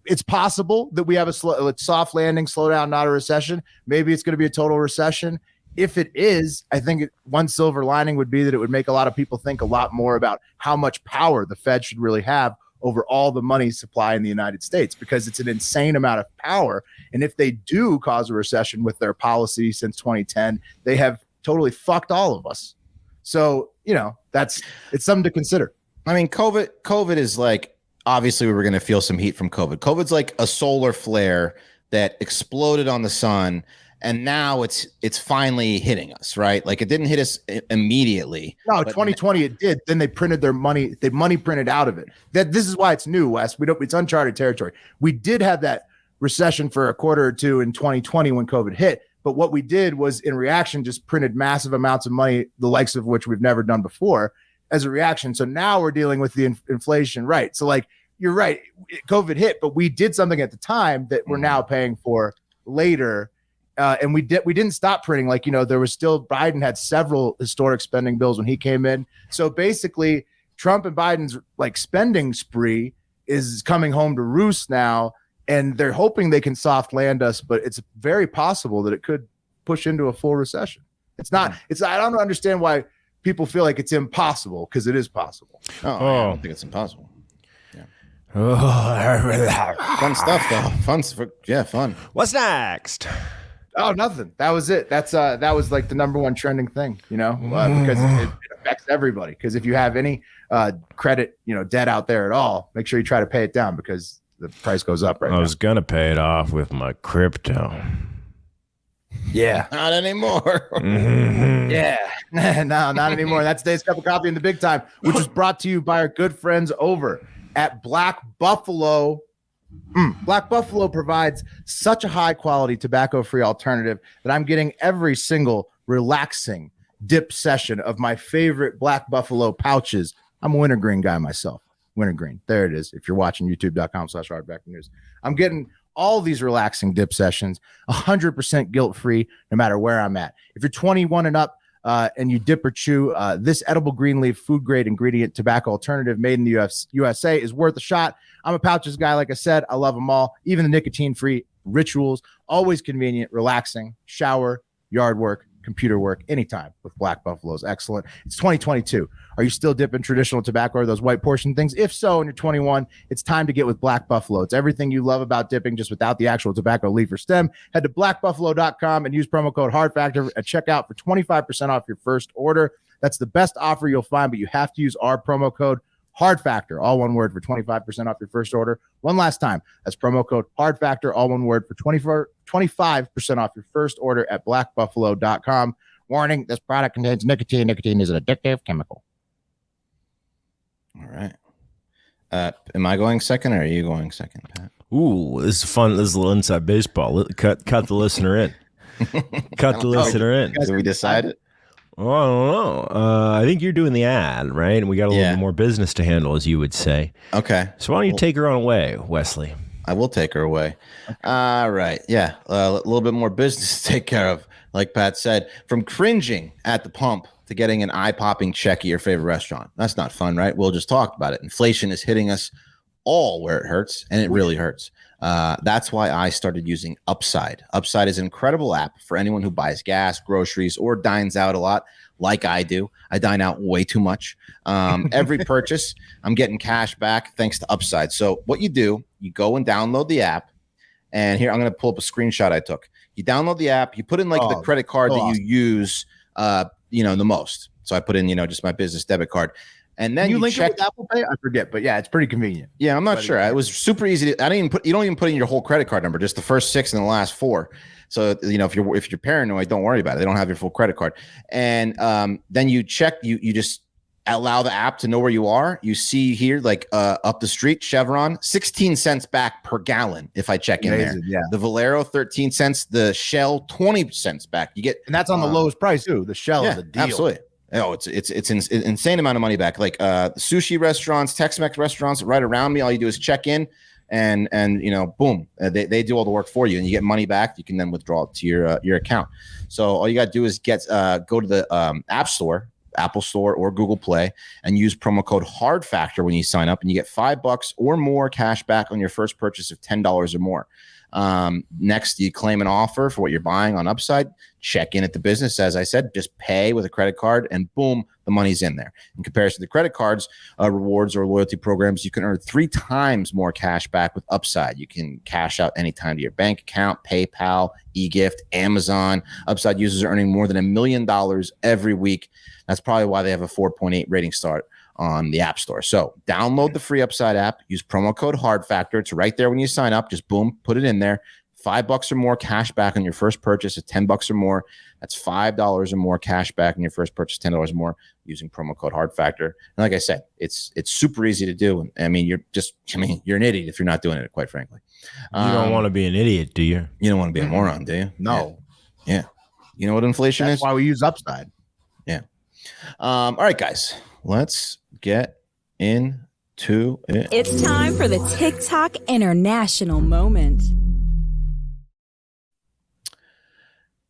S2: it's possible that we have a soft landing, slowdown, not a recession. Maybe it's going to be a total recession. If it is, I think one silver lining would be that it would make a lot of people think a lot more about how much power the Fed should really have over all the money supply in the United States, because it's an insane amount of power. And if they do cause a recession with their policy since 2010, they have totally fucked all of us. So, it's something to consider.
S3: I mean, COVID is like, obviously we were going to feel some heat from COVID. COVID's like a solar flare that exploded on the sun, and now it's finally hitting us, right? Like, it didn't hit us immediately.
S2: No, 2020 it did. Then they printed their money. They money printed out of it. This is why it's new, Wes. It's uncharted territory. We did have that recession for a quarter or two in 2020 when COVID hit. But what we did was, in reaction, just printed massive amounts of money, the likes of which we've never done before, as a reaction. So now we're dealing with the inflation, right? So, like, you're right, COVID hit, but we did something at the time that we're now paying for later. And we didn't stop printing. Like, there was still, Biden had several historic spending bills when he came in. So basically, Trump and Biden's like spending spree is coming home to roost now, and they're hoping they can soft land us, but it's very possible that it could push into a full recession. I don't understand why people feel like it's impossible, because it is possible.
S3: I don't think it's impossible. Fun stuff though. Fun.
S1: What's next?
S2: Oh, nothing. That was it. That was like the number one trending thing, because it affects everybody. Because if you have any credit, debt out there at all, make sure you try to pay it down, because the price goes up now.
S1: I was gonna pay it off with my crypto.
S2: Yeah.
S3: Not anymore.
S2: Yeah. No, not anymore. That's today's cup of coffee in the big time, which was brought to you by our good friends over at Black Buffalo. Black Buffalo provides such a high quality tobacco-free alternative that I'm getting every single relaxing dip session of my favorite Black Buffalo pouches. I'm a wintergreen guy myself. Wintergreen. There it is. If you're watching youtube.com/hardfactornews, I'm getting all these relaxing dip sessions 100% guilt-free, no matter where I'm at. If you're 21 and up, and you dip or chew, this edible green leaf food grade ingredient tobacco alternative made in the USA is worth a shot. I'm a pouches guy. Like I said, I love them all. Even the nicotine free rituals, always convenient, relaxing, shower, yard work, computer work, anytime with Black Buffalo is excellent. It's 2022. Are you still dipping traditional tobacco or those white portion things? If so, and you're 21, it's time to get with Black Buffalo. It's everything you love about dipping, just without the actual tobacco leaf or stem. Head to blackbuffalo.com and use promo code HARDFACTOR at checkout for 25% off your first order. That's the best offer you'll find, but you have to use our promo code HARDFACTOR, all one word, for 25% off your first order. One last time, that's promo code HARDFACTOR, all one word, for 25% off your first order at blackbuffalo.com. Warning, this product contains nicotine. Nicotine is an addictive chemical.
S3: All right. Am I going second, or are you going second, Pat?
S1: Ooh, this is fun. This is a little inside baseball. Cut the listener in. Cut the listener in.
S3: Did we decide it?
S1: Oh, I don't know. I think you're doing the ad, right? And we got a little bit more business to handle, as you would say.
S3: Okay.
S1: So why don't you take her on away, Wesley?
S3: I will take her away. All right. Yeah. A little bit more business to take care of. Like Pat said, from cringing at the pump to getting an eye-popping check at your favorite restaurant. That's not fun, right? We'll just talk about it. Inflation is hitting us all where it hurts, and it really hurts. That's why I started using Upside. Upside is an incredible app for anyone who buys gas, groceries, or dines out a lot, like I do. I dine out way too much. Every purchase, I'm getting cash back thanks to Upside. So what you do, you go and download the app. And here, I'm going to pull up a screenshot I took. You download the app, you put in the credit card that you use, the most. So I put in, just my business debit card. And then
S2: you link
S3: check
S2: it with Apple Pay? I forget, but yeah, it's pretty convenient.
S3: Yeah, I'm not sure. It was super easy. You don't even put in your whole credit card number, just the first 6 and the last 4. So, if you're paranoid, don't worry about it. They don't have your full credit card. And then you check, you just allow the app to know where you are. You see here, up the street, Chevron, 16 cents back per gallon if I check in there.
S2: Yeah.
S3: The Valero, 13 cents. The Shell, 20 cents back. You get,
S2: and that's on the lowest price too. The Shell is a deal.
S3: Absolutely. Oh, it's an insane amount of money back. Sushi restaurants, Tex-Mex restaurants right around me. All you do is check in, and boom, they do all the work for you, and you get money back. You can then withdraw it to your account. So all you got to do is go to the App Store, Apple Store, or Google Play, and use promo code HARDFACTOR when you sign up, and you get $5 or more cash back on your first purchase of $10 or more. Next, you claim an offer for what you're buying on Upside. check in at the business. As I said, just pay with a credit card and boom, the money's in there. In comparison to credit cards, rewards or loyalty programs, you can earn 3 times more cash back with Upside. You can cash out anytime to your bank account, PayPal, eGift, Amazon. Upside users are earning more than $1 million every week. That's probably why they have a 4.8 rating star on the App Store. So download the free Upside app, use promo code HARDFACTOR. It's right there when you sign up. Just boom, put it in there. $5 or more cash back on your first purchase at $10 or more. That's $5 or more cash back on your first purchase, $10 or more using promo code HARDFACTOR. And like I said, it's super easy to do. I mean, you're an idiot if you're not doing it, quite frankly.
S1: You don't want to be an idiot, do you?
S3: You don't want to be a moron, do you?
S2: No.
S3: Yeah. You know what inflation
S2: That's
S3: is?
S2: why we use Upside.
S3: Yeah. All right, guys, let's get into it.
S7: It's time for the TikTok International Moment.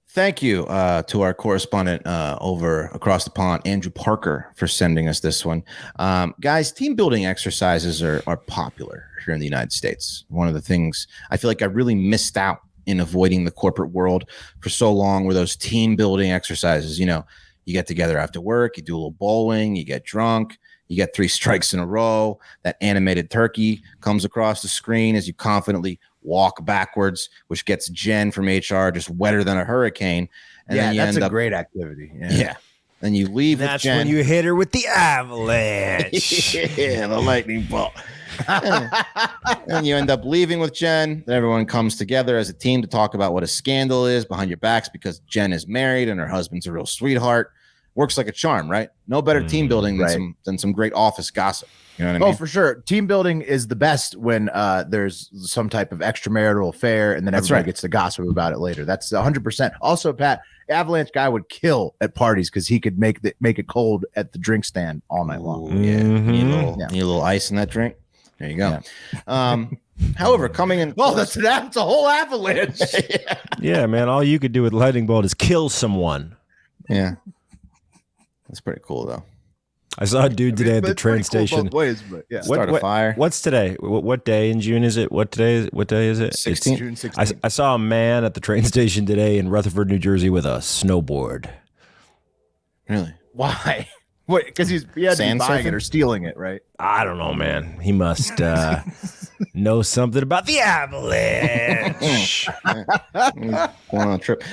S3: Thank you to our correspondent over across the pond, Andrew Parker, for sending us this one. Guys, team building exercises are popular here in the United States. One of the things I feel like I really missed out in avoiding the corporate world for so long were those team building exercises. You know, you get together after work, you do a little bowling, you get drunk, you get 3 strikes in a row. That animated turkey comes across the screen as you confidently walk backwards, which gets Jen from HR just wetter than a hurricane. And then you
S2: that's
S3: end
S2: a
S3: up,
S2: great activity.
S3: Yeah. Then you leave with
S1: That's
S3: Jen.
S1: when you hit her with the avalanche.
S3: Yeah, the lightning bolt. And you end up leaving with Jen. Then everyone comes together as a team to talk about what a scandal is behind your backs because Jen is married and her husband's a real sweetheart. Works like a charm, right? No better team building than some great office gossip. You know what I mean?
S2: Oh, for sure. Team building is the best when there's some type of extramarital affair and then everybody gets to gossip about it later. That's 100%. Also, Pat, Avalanche guy would kill at parties because he could make it cold at the drink stand all night long.
S3: Ooh, yeah. Need a little ice in that drink. There you go. Yeah. However, coming in.
S2: Well, that's a whole avalanche.
S1: Yeah, man. All you could do with lightning bolt is kill someone.
S3: Yeah. That's pretty cool, though.
S1: I saw a dude today at the train station.
S2: Both ways, but yeah.
S3: Start a fire.
S1: What's today? What day in June is it? What day is it?
S3: 16th.
S2: June 16th.
S1: I saw a man at the train station today in Rutherford, New Jersey, with a snowboard.
S3: Really?
S2: Why? What? Because he had to be
S3: Sand
S2: buying
S3: surfing?
S2: it or stealing it, right?
S1: I don't know, man. He must know something about the avalanche.
S3: Going on a trip.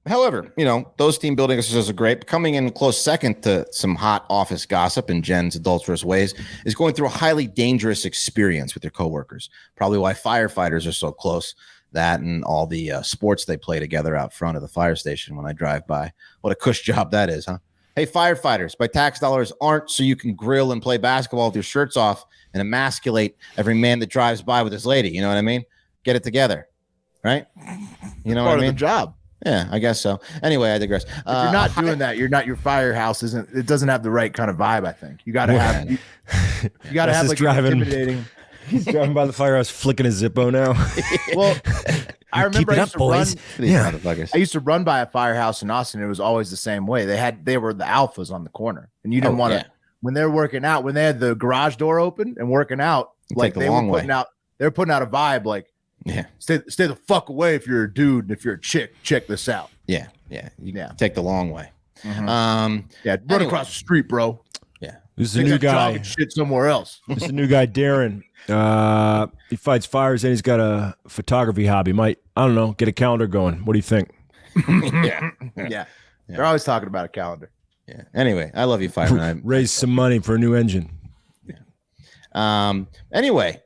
S3: However, you know, those team building exercises are great. But coming in close second to some hot office gossip in Jen's adulterous ways is going through a highly dangerous experience with your coworkers. Probably why firefighters are so close. That and all the sports they play together out front of the fire station when I drive by. What a cush job that is, huh? Hey, firefighters, my tax dollars aren't so you can grill and play basketball with your shirts off and emasculate every man that drives by with his lady. You know what I mean? Get it together, right? You know what I mean?
S2: Part of the job.
S3: Yeah, I guess so. Anyway, I digress.
S2: If you're not doing that, your firehouse doesn't have the right kind of vibe. I think you got to have you got to have like intimidating.
S1: He's driving by the firehouse, flicking his Zippo now.
S2: Well, I remember
S1: boys.
S2: I used to run by a firehouse in Austin. It was always the same way. They were the alphas on the corner, and you didn't want to when they're working out. When they had the garage door open and working out, like they were putting out a vibe like.
S3: Yeah.
S2: Stay the fuck away if you're a dude, and if you're a chick, check this out.
S3: Yeah. Take the long way.
S2: Mm-hmm. Run across the street, bro.
S3: Yeah.
S1: This is a new guy.
S2: Shit somewhere else.
S1: This is a new guy, Darren. He fights fires and he's got a photography hobby. Might, I don't know, get a calendar going. What do you think?
S2: Yeah. They're always talking about a calendar.
S3: Yeah. Anyway, I love you, fireman.
S1: Raise some money for a new engine.
S3: Yeah. Anyway.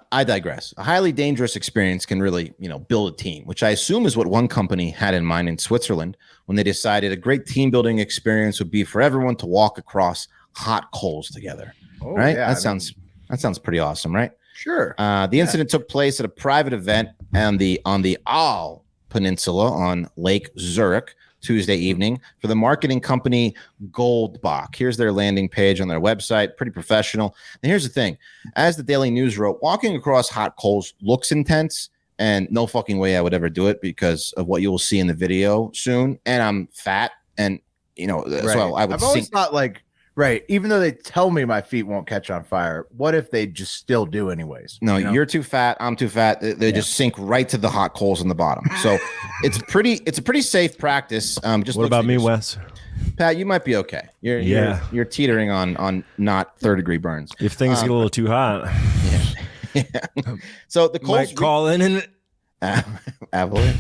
S3: I digress. A highly dangerous experience can really, build a team, which I assume is what one company had in mind in Switzerland when they decided a great team building experience would be for everyone to walk across hot coals together. Oh, right? Yeah, that sounds pretty awesome, right?
S2: Sure.
S3: The incident took place at a private event on the Aal Peninsula on Lake Zurich Tuesday evening for the marketing company Goldbach. Here's their landing page on their website. Pretty professional. And here's the thing. As the Daily News wrote, walking across hot coals looks intense, and no fucking way I would ever do it because of what you will see in the video soon. And I'm fat, and so I would.
S2: I've always thought Right. Even though they tell me my feet won't catch on fire, what if they just still do anyways?
S3: No, you're too fat. I'm too fat. They just sink right to the hot coals in the bottom. So it's a pretty safe practice. Just
S1: what about me, Wes?
S3: Pat, you might be okay. You're teetering on not 3rd-degree burns.
S1: If things get a little too hot.
S3: Yeah. So the coals
S1: might call in and
S3: avalanche.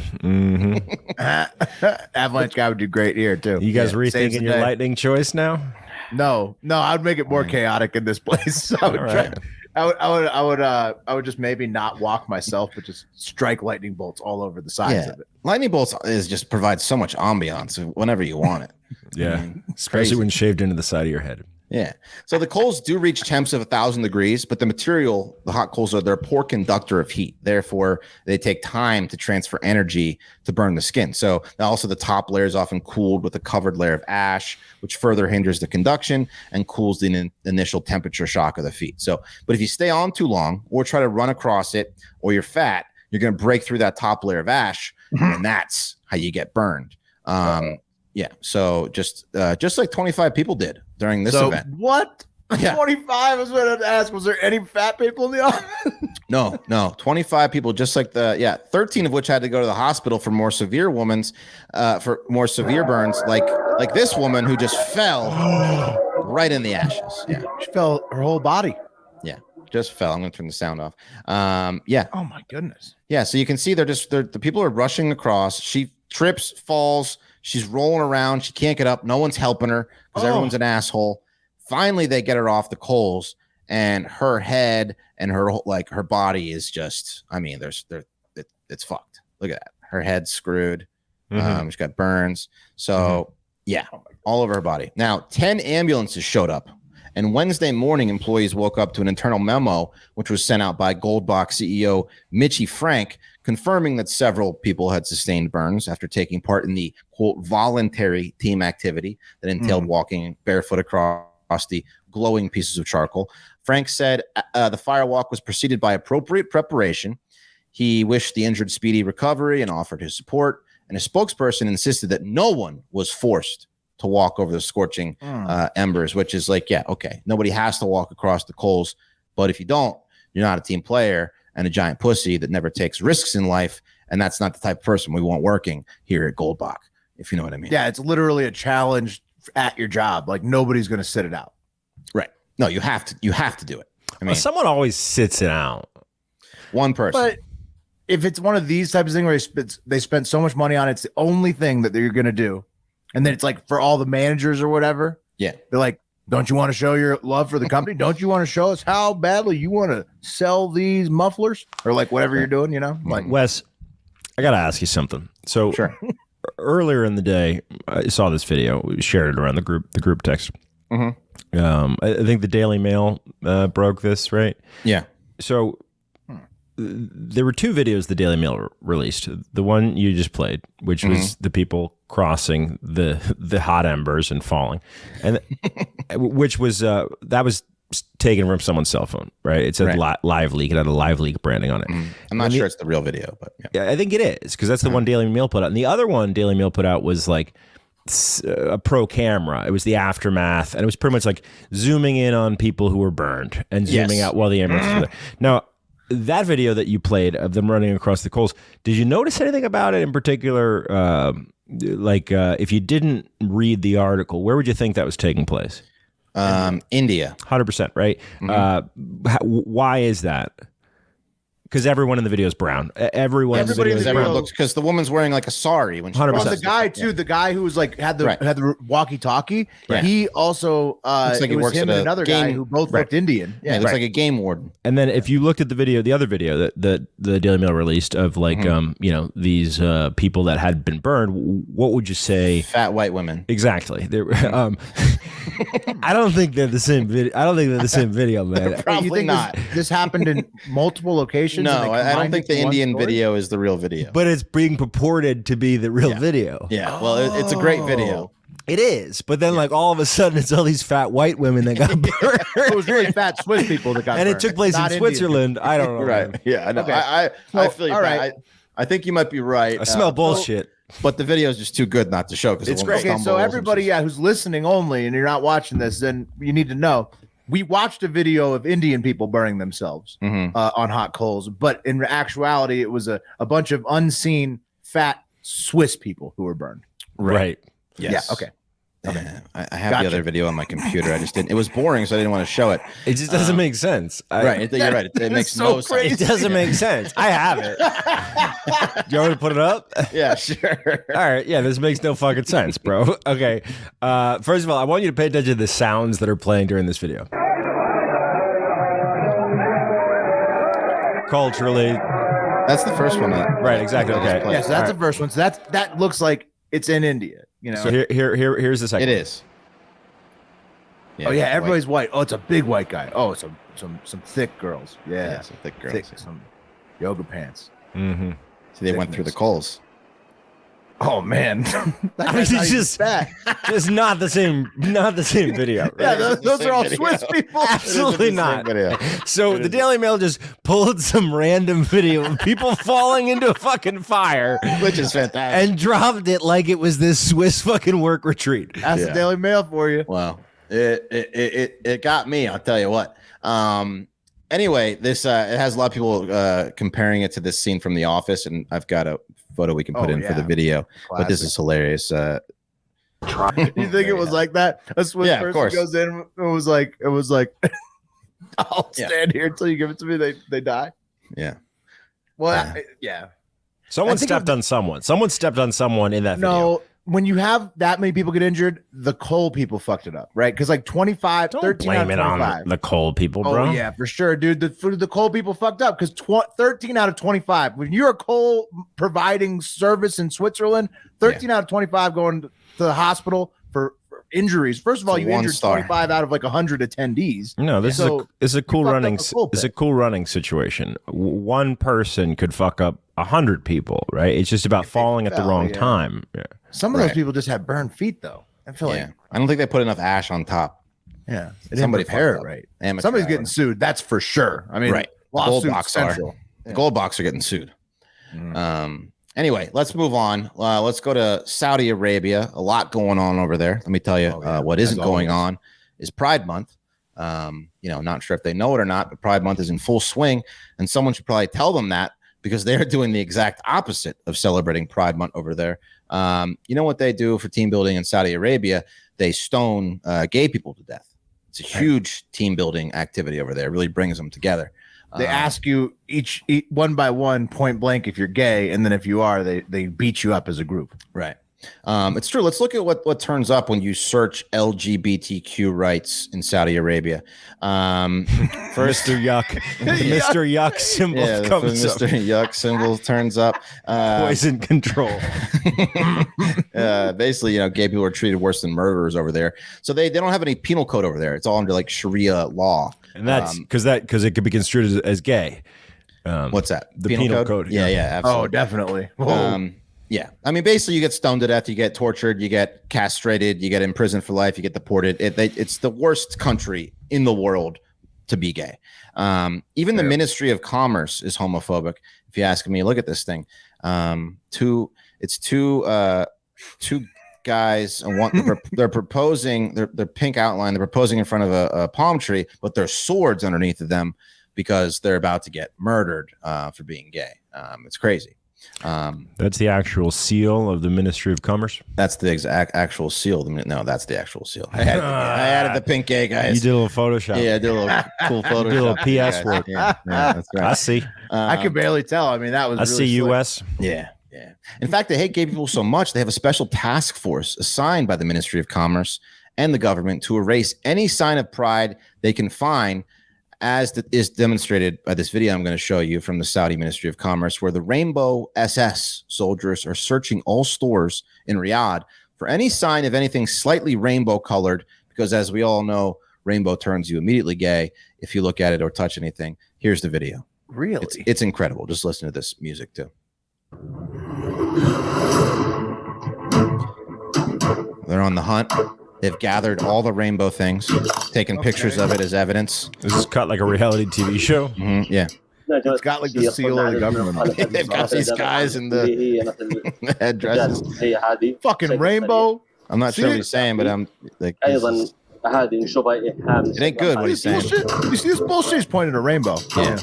S2: Avalanche guy would do great here too.
S1: You guys rethinking your lightning choice now?
S2: No, I'd make it more chaotic in this place. I would just maybe not walk myself, but just strike lightning bolts all over the sides of it.
S3: Lightning bolts just provides so much ambiance whenever you want it.
S1: Yeah, especially when shaved into the side of your head.
S3: Yeah. So the coals do reach temps of 1,000 degrees, but the material, the hot coals, they're a poor conductor of heat. Therefore, they take time to transfer energy to burn the skin. So also the top layer is often cooled with a covered layer of ash, which further hinders the conduction and cools the initial temperature shock of the feet. So, but if you stay on too long or try to run across it, or you're fat, you're going to break through that top layer of ash, and that's how you get burned. Yeah. So just like 25 people did during this event.
S2: What? Yeah. 25? I was going to ask, was there any fat people in the office?
S3: No. 25 people, just like 13 of which had to go to the hospital for more severe burns, like this woman who just fell right in the ashes. Yeah.
S2: She fell her whole body.
S3: Yeah. Just fell. I'm going to turn the sound off.
S2: Yeah. Oh my goodness.
S3: Yeah. So you can see the people are rushing across. She trips, falls. She's rolling around. She can't get up. No one's helping her because everyone's an asshole. Finally, they get her off the coals, and her head and her body is just. I mean, it's fucked. Look at that. Her head's screwed. She's got burns. So all over her body. Now, 10 ambulances showed up, and Wednesday morning, employees woke up to an internal memo which was sent out by Goldbox CEO Mitchie Frank, confirming that several people had sustained burns after taking part in the, quote, voluntary team activity that entailed walking barefoot across the glowing pieces of charcoal. Frank said the firewalk was preceded by appropriate preparation. He wished the injured speedy recovery and offered his support. And a spokesperson insisted that no one was forced to walk over the scorching embers, which is like, nobody has to walk across the coals. But if you don't, you're not a team player and a giant pussy that never takes risks in life. And that's not the type of person we want working here at Goldbach, if you know what I mean.
S2: Yeah, it's literally a challenge at your job. Like nobody's going to sit it out.
S3: Right. No, you have to do it. I mean,
S1: someone always sits it out.
S3: One person.
S2: But if it's one of these types of things where they spend so much money on it, it's the only thing that you're going to do. And then it's like for all the managers or whatever.
S3: Yeah.
S2: They're like, don't you want to show your love for the company? Don't you want to show us how badly you want to sell these mufflers or like whatever you're doing, you know? Like
S1: Wes, I got to ask you something. So earlier in the day, I saw this video. We shared it around the group text. I think the Daily Mail broke this, right?
S3: Yeah.
S1: So there were two videos the Daily Mail released. The one you just played, which was the people crossing the hot embers and falling, and which was that was taken from someone's cell phone, right? It said live leak. It had a live leak branding on it.
S3: I'm not sure it's the real video, but
S1: I think it is because that's the one Daily Mail put out. And the other one Daily Mail put out was like a pro camera. It was the aftermath, and it was pretty much like zooming in on people who were burned and zooming out while the ambulance was there. Now, that video that you played of them running across the coals, did you notice anything about it in particular? If you didn't read the article, where would you think that was taking place?
S3: India.
S1: 100%, right? Why is that? Because everyone in the video is brown. Everyone
S3: looks because the woman's wearing like a sari when she
S2: the guy too. The guy who was like had the walkie-talkie.
S3: Right.
S2: He also
S3: looks like
S2: it was him and another guy who both looked Indian.
S3: Yeah, it looks like a game warden.
S1: And then if you looked at the video, the other video that the Daily Mail released of like these people that had been burned, what would you say?
S3: Fat white women.
S1: Exactly. I don't think they're the same video. I don't think they're the same video, man.
S3: Probably not.
S2: This happened in multiple locations.
S3: No, I don't think the Indian video is the real video.
S1: But it's being purported to be the real video.
S3: Yeah, well, it's a great video.
S1: It is. But then, like, all of a sudden, it's all these fat white women that got burned.
S2: It was really fat Swiss people that got burned.
S1: And it took place in Switzerland. I don't know.
S3: Right. Yeah, I know.
S2: Okay.
S3: I feel you.
S2: All right.
S3: I think you might be right.
S1: I smell bullshit.
S3: But the video is just too good not to show because
S2: It's great. Okay, so everybody, who's listening only, and you're not watching this, then you need to know we watched a video of Indian people burning themselves on hot coals, but in actuality, it was a bunch of unseen fat Swiss people who were burned.
S1: Right.
S3: Yes.
S2: Yeah. Okay.
S3: Yeah, I have the other video on my computer. I just didn't. It was boring, so I didn't want to show it.
S1: It just doesn't make sense.
S3: Right. You're right. It makes no sense.
S1: It doesn't make sense. I have it. Do you want me to put it up?
S3: Yeah, sure.
S1: All right. Yeah, this makes no fucking sense, bro. Okay. First of all, I want you to pay attention to the sounds that are playing during this video. Culturally.
S3: That's the first one.
S1: Right. Exactly. Okay.
S2: Yeah, so that's the first one. So that looks like it's in India. You know.
S1: So here's the second.
S3: It is.
S2: Yeah, oh yeah, everybody's white. Oh, it's a big white guy. Oh, some thick girls. Yeah,
S3: some thick girls.
S2: Some yoga pants.
S1: Mm-hmm.
S3: So they went through the coals.
S2: Oh man,
S1: it's just not the same video. Right?
S2: Yeah, those are all Swiss people.
S1: Absolutely not. So the Daily Mail just pulled some random video of people falling into a fucking fire,
S3: which is fantastic,
S1: and dropped it like it was this Swiss fucking work retreat.
S2: That's the Daily Mail for you.
S3: Wow, it got me. I'll tell you what. Anyway, this it has a lot of people comparing it to this scene from The Office, and I've got a photo we can put in for the video. Classic. But this is hilarious. You
S2: think it was like that? A Swiss person goes in. It was like, I'll stand here until you give it to me. They die.
S3: Yeah.
S2: Well,
S1: Someone stepped on someone. Someone stepped on someone in that video.
S2: No. When you have that many people get injured, the coal people fucked it up, right? Because like 25,
S1: Don't
S2: 13
S1: blame
S2: out of 25.
S1: it on the coal people, bro.
S2: Oh, yeah, for sure, dude. The coal people fucked up because 13 out of 25. When you're a coal providing service in Switzerland, 13 out of 25 going to the hospital for injuries. First of all, you injured 25 out of like 100 attendees.
S1: No, this is a cool running. It's a cool running situation. One person could fuck up 100 people, right? It's just about falling at the wrong time. Yeah.
S2: Some of those people just have burned feet, though. I feel like
S3: I don't think they put enough ash on top.
S2: Yeah, they didn't prepare it right. Somebody's getting sued. That's for sure. I mean,
S3: Gold Box central. The Gold Box are getting sued. Anyway, let's move on. Let's go to Saudi Arabia. A lot going on over there. Let me tell you, what isn't going on is Pride Month. Not sure if they know it or not, but Pride Month is in full swing, and someone should probably tell them that because they're doing the exact opposite of celebrating Pride Month over there. You know what they do for team building in Saudi Arabia? They stone gay people to death. It's a huge team building activity over there. It really brings them together.
S2: They ask you each one by one, point blank, if you're gay, and then if you are, they beat you up as a group.
S3: Right. It's true. Let's look at what turns up when you search LGBTQ rights in Saudi Arabia.
S1: First, Mr. Yuck, the Mr. Yuck symbol comes up.
S3: Mr. Yuck symbol turns up.
S1: Poison control.
S3: Basically, gay people are treated worse than murderers over there. So they don't have any penal code over there. It's all under like Sharia law.
S1: And that's because it could be construed as gay.
S3: What's that?
S1: The penal code.
S3: Yeah, absolutely.
S2: Oh, definitely.
S3: Yeah. I mean, basically, you get stoned to death, you get tortured, you get castrated, you get imprisoned for life, you get deported. It's the worst country in the world to be gay. Even the Ministry of Commerce is homophobic. If you ask me, look at this thing. Two guys, and one they're proposing their pink outline. They're proposing in front of a palm tree, but there's swords underneath of them because they're about to get murdered for being gay. It's crazy.
S1: That's the actual seal of the Ministry of Commerce.
S3: That's the exact actual seal. No, that's the actual seal. I added the pink gay, guys.
S1: You did a little Photoshop.
S3: Yeah, I did a little cool Photoshop.
S1: Did a little PS work.
S3: Yeah, that's right.
S1: I see.
S2: I could barely tell. I mean, that was.
S1: I
S2: really
S1: see.
S2: slick.
S1: US.
S3: Yeah. In fact, they hate gay people so much they have a special task force assigned by the Ministry of Commerce and the government to erase any sign of pride they can find, as is demonstrated by this video I'm going to show you from the Saudi Ministry of Commerce, where the Rainbow SS soldiers are searching all stores in Riyadh for any sign of anything slightly rainbow colored, because as we all know, rainbow turns you immediately gay if you look at it or touch anything. Here's the video.
S2: Really?
S3: It's incredible. Just listen to this music too. They're on the hunt. They've gathered all the rainbow things, taken pictures of it as evidence.
S1: This is cut like a reality TV show.
S3: Yeah.
S2: It's got like the seal of the government.
S3: They've got these guys in the headdresses.
S2: Fucking rainbow.
S3: I'm not sure what he's saying, but I'm like, it ain't good what he's saying.
S2: You see this bullshit? He's pointing at a rainbow.
S3: Yeah.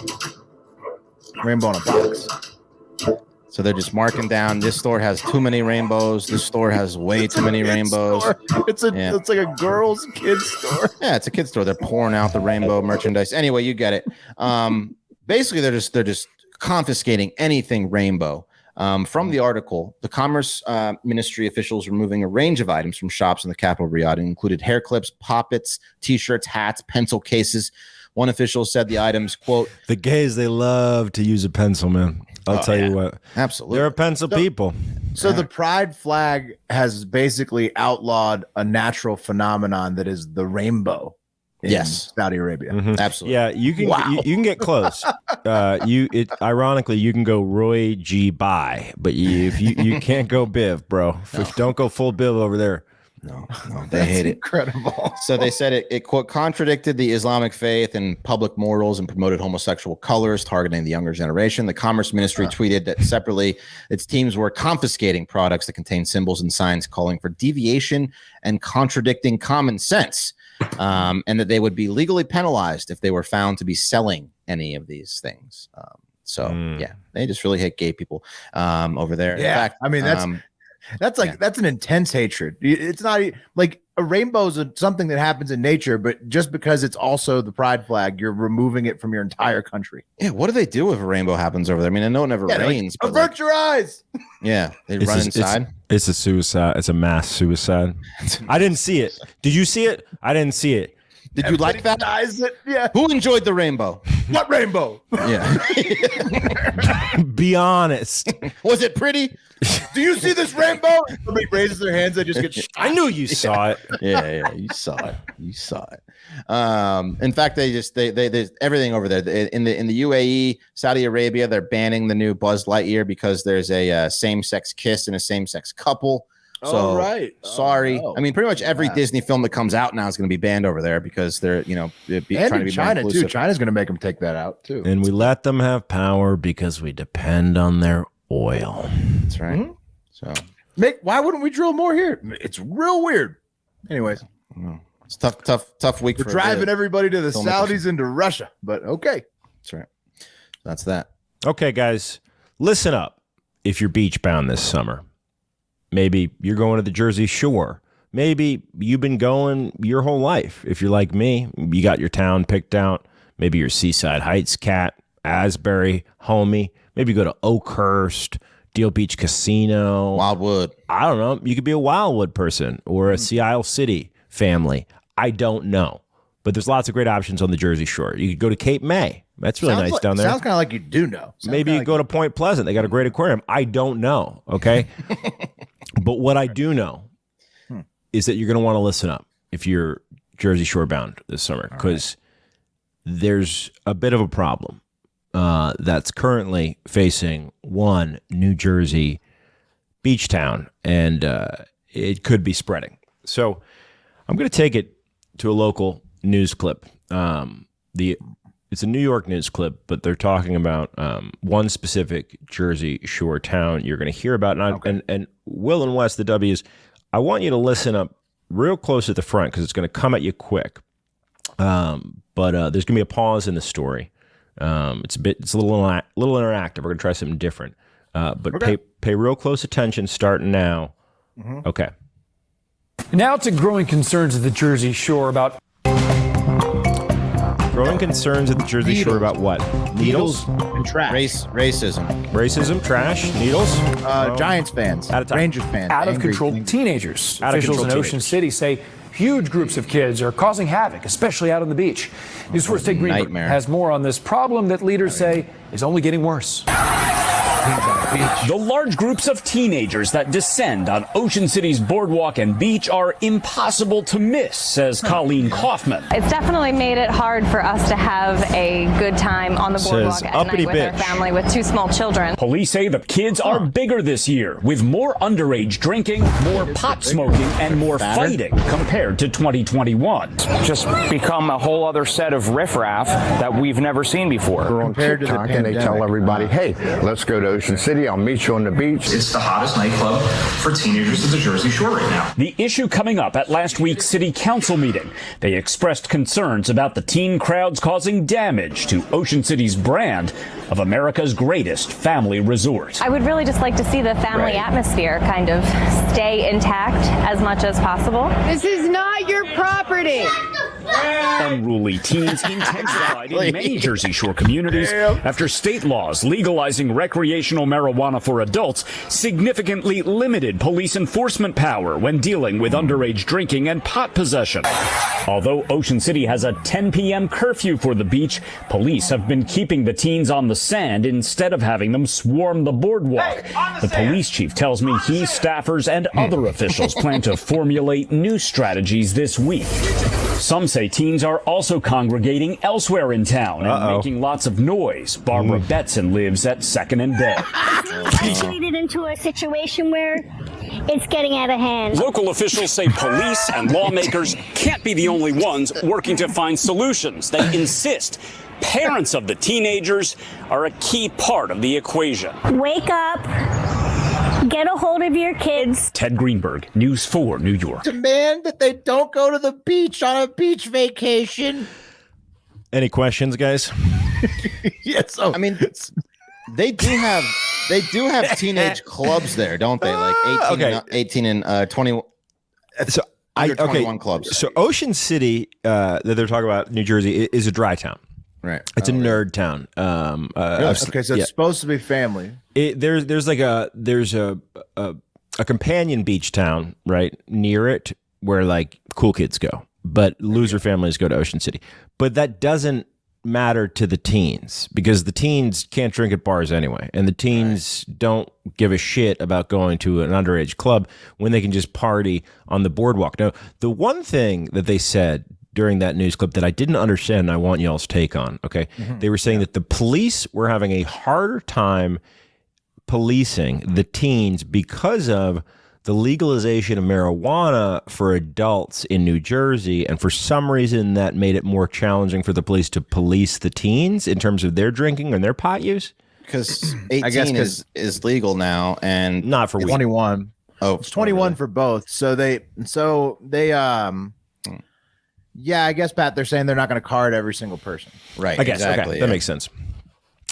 S2: Rainbow in a box.
S3: So they're just marking down. This store has too many rainbows. This store has way too many rainbows.
S2: It's like a girls' kids store.
S3: Yeah, it's a kids store. They're pouring out the rainbow merchandise. Anyway, you get it. Basically, they're just confiscating anything rainbow. From the article, the Commerce Ministry officials removing a range of items from shops in the capital Riyadh. It included hair clips, poppets, T-shirts, hats, pencil cases. One official said the items, quote,
S1: "The gays, they love to use a pencil, man. I'll tell you what.
S3: Absolutely.
S1: They're a pencil people."
S2: So the pride flag has basically outlawed a natural phenomenon that is the rainbow in Saudi Arabia.
S1: Mm-hmm.
S3: Absolutely.
S1: Yeah, you can get close. Ironically, you can go Roy G. Bye, but you can't go Biv, bro. No. Don't go full Biv over there.
S3: No, they hate it.
S2: Incredible.
S3: So they said it quote contradicted the Islamic faith and public morals and promoted homosexual colors, targeting the younger generation. The Commerce Ministry tweeted that separately, its teams were confiscating products that contain symbols and signs calling for deviation and contradicting common sense, and that they would be legally penalized if they were found to be selling any of these things. Yeah, they just really hate gay people over there.
S2: Yeah,
S3: in fact,
S2: I mean that's an intense hatred. It's not like a rainbow is something that happens in nature, but just because it's also the pride flag, you're removing it from your entire country.
S3: Yeah, what do they do if a rainbow happens over there? I mean, I know it never rains.
S2: Like, avert your eyes.
S3: Yeah, they run inside.
S1: It's a suicide. It's a mass suicide. I didn't see it. Did you see it? I didn't see it.
S3: Did you like that?
S2: Yeah.
S3: Who enjoyed the rainbow?
S2: What rainbow?
S3: Yeah.
S1: Be honest.
S3: Was it pretty?
S2: Do you see this rainbow? Somebody raises their hands. They just get.
S1: I knew you saw it.
S3: Yeah, you saw it. You saw it. In fact, there's everything over there in the UAE, Saudi Arabia. They're banning the new Buzz Lightyear because there's a same-sex kiss in a same-sex couple. So
S2: right.
S3: Sorry.
S2: No.
S3: I mean, pretty much every Disney film that comes out now is going to be banned over there because they're, trying to be
S2: China
S3: more
S2: too. China's going to make them take that out too.
S1: And we let them have power because we depend on their oil.
S3: That's right. Mm-hmm. So
S2: why wouldn't we drill more here? It's real weird. Anyways,
S3: it's tough week.
S2: We're
S3: for
S2: driving everybody to the Saudis into Russia, but okay.
S3: That's right. That's that.
S1: Okay, guys, listen up. If you're beach bound this summer, maybe you're going to the Jersey Shore. Maybe you've been going your whole life. If you're like me, you got your town picked out. Maybe you're Seaside Heights cat, Asbury homie. Maybe you go to Oakhurst, Deal Beach Casino.
S3: Wildwood.
S1: I don't know. You could be a Wildwood person or a Sea Isle City family. I don't know. But there's lots of great options on the Jersey Shore. You could go to Cape May. That's really nice down there.
S2: Sounds kind of like you do know.
S1: Maybe you go to Point Pleasant. They got a great aquarium. I don't know. Okay. But what I do know is that you're going to want to listen up if you're Jersey Shore bound this summer, because there's a bit of a problem that's currently facing one New Jersey beach town, and it could be spreading. So I'm going to take it to a local news clip. It's a New York news clip, but they're talking about one specific Jersey Shore town you're going to hear about. And Will and Wes, the W's, I want you to listen up real close at the front because it's going to come at you quick. But there's going to be a pause in the story. It's a little interactive. We're going to try something different. But pay real close attention starting now. Mm-hmm. Okay.
S8: Now to growing concerns at the Jersey Shore about...
S1: Growing concerns at the Jersey Shore about what? Needles?
S2: And trash.
S3: Racism.
S1: Racism, trash, needles?
S2: Giants fans. Rangers fans.
S8: Out-of-control teenagers. Officials in Ocean City say huge groups of kids are causing havoc, especially out on the beach. News 4's Ted Greenberg has more on this problem that leaders say is only getting worse.
S9: The large groups of teenagers that descend on Ocean City's boardwalk and beach are impossible to miss, says Colleen Kaufman.
S10: It's definitely made it hard for us to have a good time on the boardwalk at night with our family with 2 small children.
S9: Police say the kids are bigger this year, with more underage drinking, more pot smoking, and more fighting compared to 2021.
S8: Just become a whole other set of riffraff that we've never seen before.
S11: They're on TikTok and they tell everybody, hey, let's go to Ocean City. I'll meet you on the beach.
S12: It's the hottest nightclub for teenagers at the Jersey Shore right now.
S9: The issue coming up at last week's city council meeting. They expressed concerns about the teen crowds causing damage to Ocean City's brand of America's greatest family resort.
S10: I would really just like to see the family atmosphere kind of stay intact as much as possible.
S13: This is not your property.
S9: Unruly teens intensified in many Jersey Shore communities after state laws legalizing recreational marijuana for adults significantly limited police enforcement power when dealing with underage drinking and pot possession. Although Ocean City has a 10 p.m. curfew for the beach, police have been keeping the teens on the sand instead of having them swarm the boardwalk. The police chief tells me he, staffers, and other officials plan to formulate new strategies this week. Some say teens are also congregating elsewhere in town and making lots of noise. Barbara Betson lives at 2nd and Bay.
S14: Escalated into a situation where it's getting out of hand.
S9: Local officials say police and lawmakers can't be the only ones working to find solutions. They insist parents of the teenagers are a key part of the equation.
S14: Wake up. Get a hold of your kids.
S9: Ted Greenberg, News 4, New York.
S2: Demand that they don't go to the beach on a beach vacation.
S1: Any questions, guys?
S2: Yes.
S3: I mean, they do have teenage clubs there, don't they? Like 18 and 20.
S1: So
S3: under 21 clubs.
S1: So Ocean City, that they're talking about, New Jersey, is a dry town.
S3: Right.
S1: It's a nerd town.
S2: Okay, so it's supposed to be family.
S1: There's a companion beach town right near it where like cool kids go, but loser families go to Ocean City. But that doesn't matter to the teens because the teens can't drink at bars anyway, and the teens don't give a shit about going to an underage club when they can just party on the boardwalk. Now, the one thing that they said during that news clip that I didn't understand, and I want y'all's take on, okay? They were saying that the police were having a harder time policing the teens because of the legalization of marijuana for adults in New Jersey, and for some reason that made it more challenging for the police to police the teens in terms of their drinking and their pot use?
S3: Because 18 is legal now, and
S1: not for
S2: 21.
S3: Oh,
S2: it's 21 for both. So they yeah, I guess, Pat, they're saying they're not going to card every single person.
S3: Right.
S1: I guess.
S3: Exactly.
S1: Okay, that makes sense.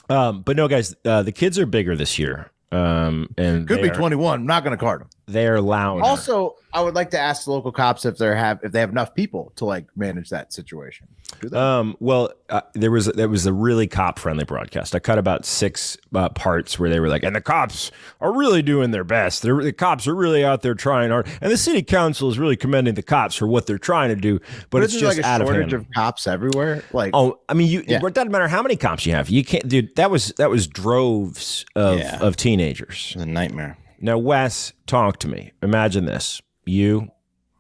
S1: But no, guys, the kids are bigger this year. And
S2: could be 21. I'm not going to card them.
S1: They're louder.
S2: Also, I would like to ask the local cops if they have enough people to like manage that situation.
S1: Well, there was a really cop friendly broadcast. I cut about 6 parts where they were like, and the cops are really doing their best. The cops are really out there trying hard, and the city council is really commending the cops for what they're trying to do. But it's just
S2: like a
S1: out of hand.
S2: shortage of cops everywhere. Like,
S1: I mean, it doesn't matter how many cops you have. You can't, dude. That was droves of teenagers.
S3: It's a nightmare.
S1: Now, Wes, talk to me. Imagine this: your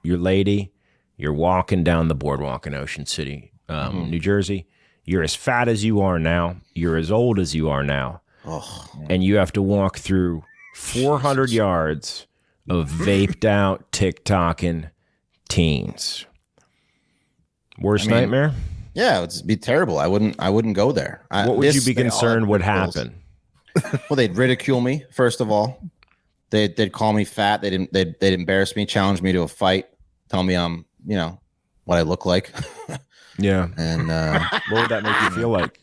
S1: lady, you're walking down the boardwalk in Ocean City, New Jersey. You're as fat as you are now. You're as old as you are now. And you have to walk through 400 yards of vaped out, TikToking teens. Worst nightmare?
S3: Yeah, it'd be terrible. I wouldn't go there.
S1: What would you be concerned would happen?
S3: Well, they'd ridicule me, first of all. They'd call me fat. They'd embarrass me, challenge me to a fight, tell me I'm, what I look like.
S1: Yeah.
S3: And
S1: what would that make you feel like?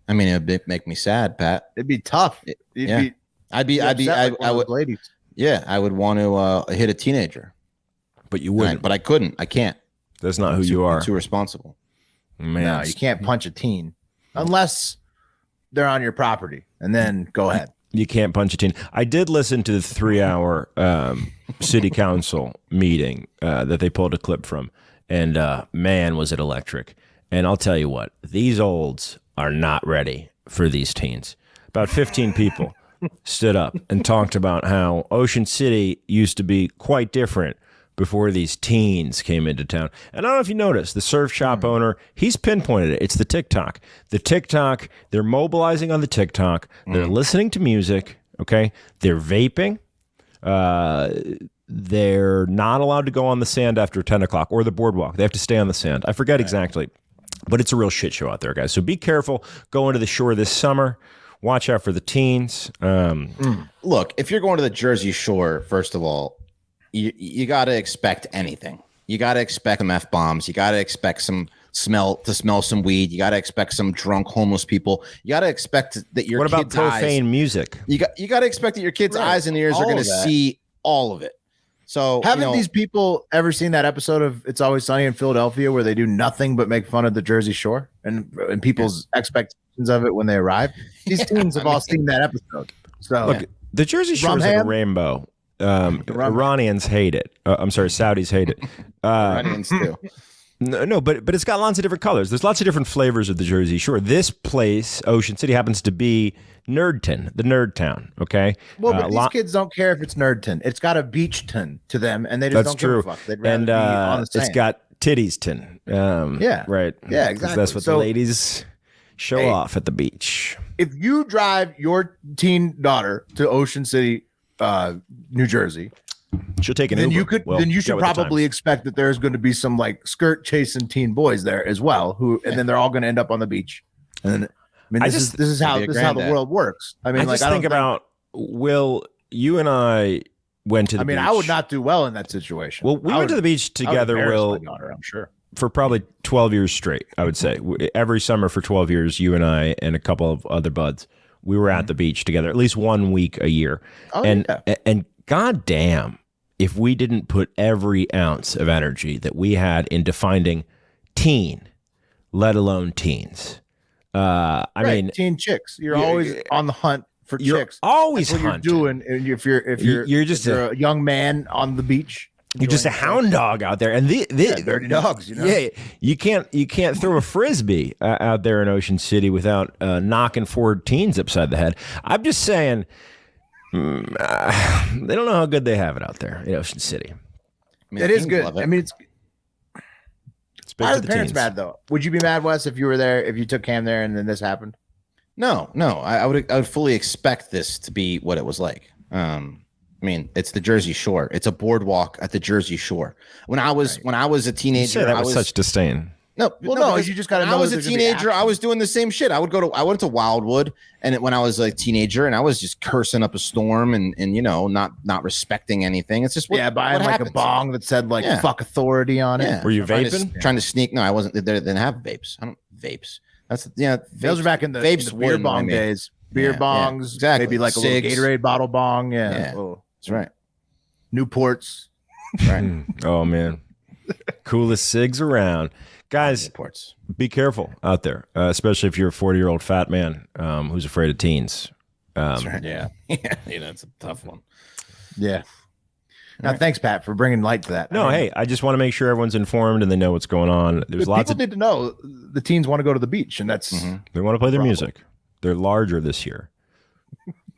S3: I mean, it'd make me sad, Pat.
S2: It'd be tough.
S3: I would,
S2: ladies.
S3: Yeah, I would want to hit a teenager,
S1: but you wouldn't.
S3: But I couldn't. I can't.
S1: That's not who you are.
S3: I'm too responsible.
S1: Man,
S2: no, you can't punch a teen unless they're on your property, and then go ahead.
S1: You can't punch a teen. I did listen to the 3-hour city council meeting that they pulled a clip from, and man, was it electric. And I'll tell you what, these olds are not ready for these teens. About 15 people stood up and talked about how Ocean City used to be quite different before these teens came into town. And I don't know if you noticed, the surf shop owner, he's pinpointed it. It's the TikTok. The TikTok, they're mobilizing on the TikTok. They're listening to music, okay? They're vaping. They're not allowed to go on the sand after 10 o'clock or the boardwalk. They have to stay on the sand. I forget exactly, but it's a real shit show out there, guys. So be careful going to the shore this summer. Watch out for the teens.
S3: Look, if you're going to the Jersey Shore, first of all, you got to expect anything. You got to expect some F-bombs. You got to expect to smell some weed. You got to expect some drunk homeless people. You got to expect that your
S1: What about
S3: kids'
S1: profane
S3: eyes,
S1: music?
S3: You got to expect that your kids' eyes and ears are going to see all of it. So
S2: haven't these people ever seen that episode of It's Always Sunny in Philadelphia where they do nothing but make fun of the Jersey Shore and people's expectations of it when they arrive? These teens have all seen that episode. So
S1: look, the Jersey Shore is like a rainbow. Iranians hate it. I'm sorry, Saudis hate it.
S3: Iranians too.
S1: No, but it's got lots of different colors. There's lots of different flavors of the Jersey Shore. This place, Ocean City, happens to be Nerdton, the nerd town. Okay.
S2: Well, but these kids don't care if it's Nerdton. It's got a beachton to them, and they just don't give a fuck. They'd rather be on the sand.
S1: It's got tittieston. Right.
S2: Yeah, exactly.
S1: That's what the ladies show off at the beach.
S2: If you drive your teen daughter to Ocean City, New Jersey,
S1: she'll take an Uber.
S2: Then you should probably expect that there's going to be some like skirt chasing teen boys there as well, and then they're all going to end up on the beach. And then, this is how the world works. I mean,
S1: I think about Will. You and I went to the beach.
S2: I would not do well in that situation.
S1: Well, we went to the beach together, Will.
S2: My daughter, I'm sure.
S1: For probably 12 years straight, I would say. Every summer for 12 years, you and I and a couple of other buds, we were at the beach together, at least 1 week a year. And goddamn, if we didn't put every ounce of energy that we had into finding teen, let alone teens. I mean,
S2: teen chicks. You're always on the hunt for chicks.
S1: Always
S2: That's what
S1: hunting.
S2: you're doing. And if you're just a young man on the beach.
S1: You're just a hound dog out there, and
S2: dirty dogs.
S1: Yeah, you can't throw a frisbee out there in Ocean City without knocking 4 teens upside the head. I'm just saying, they don't know how good they have it out there in Ocean City.
S2: It is good. I mean, it's
S1: big
S2: why
S1: for
S2: are
S1: the
S2: the parents
S1: teens.
S2: mad though? Would you be mad, Wes, if you were there, if you took Cam there and then this happened?
S3: No. I would fully expect this to be what it was like. I mean, it's the Jersey Shore. It's a boardwalk at the Jersey Shore. When I was a teenager,
S1: You say that with such disdain.
S3: No,
S2: you just got to know.
S3: I was a teenager. I was doing the same shit. I went to Wildwood, and when I was a teenager, and I was just cursing up a storm, and not respecting anything. It's just
S2: buying like
S3: happens.
S2: a bong that said like "fuck authority" on it.
S3: Yeah.
S1: Were you
S3: trying to sneak? No, I wasn't. They didn't have vapes. I don't vapes. That's
S2: Those were back in the beer bong days. Beer bongs,
S3: exactly.
S2: Maybe like a
S3: Cigs.
S2: little Gatorade bottle bong.
S3: That's right.
S2: Newports.
S3: Right.
S1: Oh man, coolest cigs around, guys.
S3: Newports.
S1: Be careful out there, especially if you're a 40-year-old fat man who's afraid of teens.
S3: That's right. Yeah. It's a tough one.
S2: Yeah. Now, thanks, Pat, for bringing light to that.
S1: No, hey, I just want to make sure everyone's informed and they know what's going on. There's lots of
S2: people need to know the teens want to go to the beach, and that's
S1: they want to play their music. They're larger this year.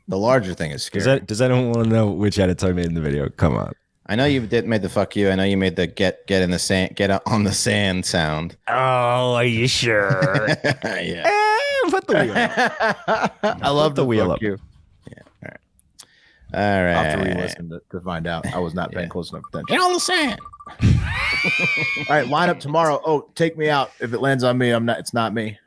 S3: The larger thing is scary.
S1: Does anyone want to know which edits I made in the video? Come on.
S3: I know you made the fuck you. I know you made the get in the sand, get on the sand sound.
S1: Oh, are you sure?
S3: Yeah.
S1: Put the wheel up.
S2: I love
S1: the wheel up.
S3: Yeah. All right.
S2: I'll have to re-listen to find out. I was not paying close enough attention.
S3: Get on the sand.
S2: All right, line up tomorrow. Oh, take me out. If it lands on me, it's not me.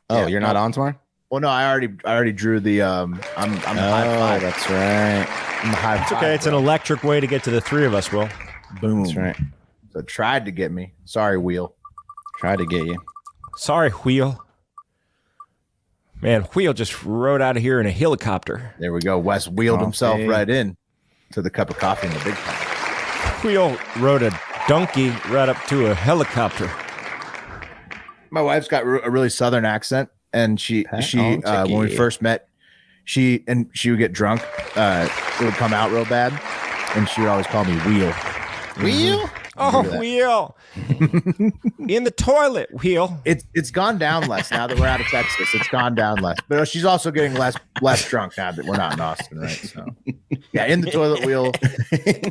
S3: Oh, you're not on tomorrow?
S2: Well, no, I already drew the I'm the high five.
S3: That's right.
S2: I'm the high
S1: It's
S2: five.
S1: okay. It's an electric way to get to the 3 of us, Will.
S2: Boom.
S3: That's right.
S2: So tried to get me. Sorry, Wheel.
S3: Tried to get you.
S1: Sorry, Wheel. Man, Wheel just rode out of here in a helicopter.
S2: There we go. Wes wheeled himself right in to the cup of coffee in the big pot.
S1: Wheel rode a donkey right up to a helicopter.
S2: My wife's got a really southern accent, and she when we first met, she would get drunk. It would come out real bad, and she would always call me Wheel.
S3: Wheel?
S1: Oh, Wheel. In the toilet, Wheel.
S2: It's gone down less now that we're out of Texas. It's gone down less. But she's also getting less drunk now that we're not in Austin, right? So yeah, in the toilet, Wheel.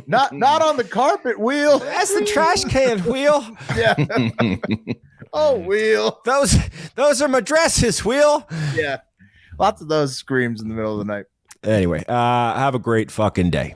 S2: Not on the carpet, Wheel.
S1: That's the trash can, Wheel.
S2: Yeah. Oh, Wheel.
S1: Those are my dresses, Wheel.
S2: Yeah. Lots of those screams in the middle of the night.
S1: Anyway, have a great fucking day.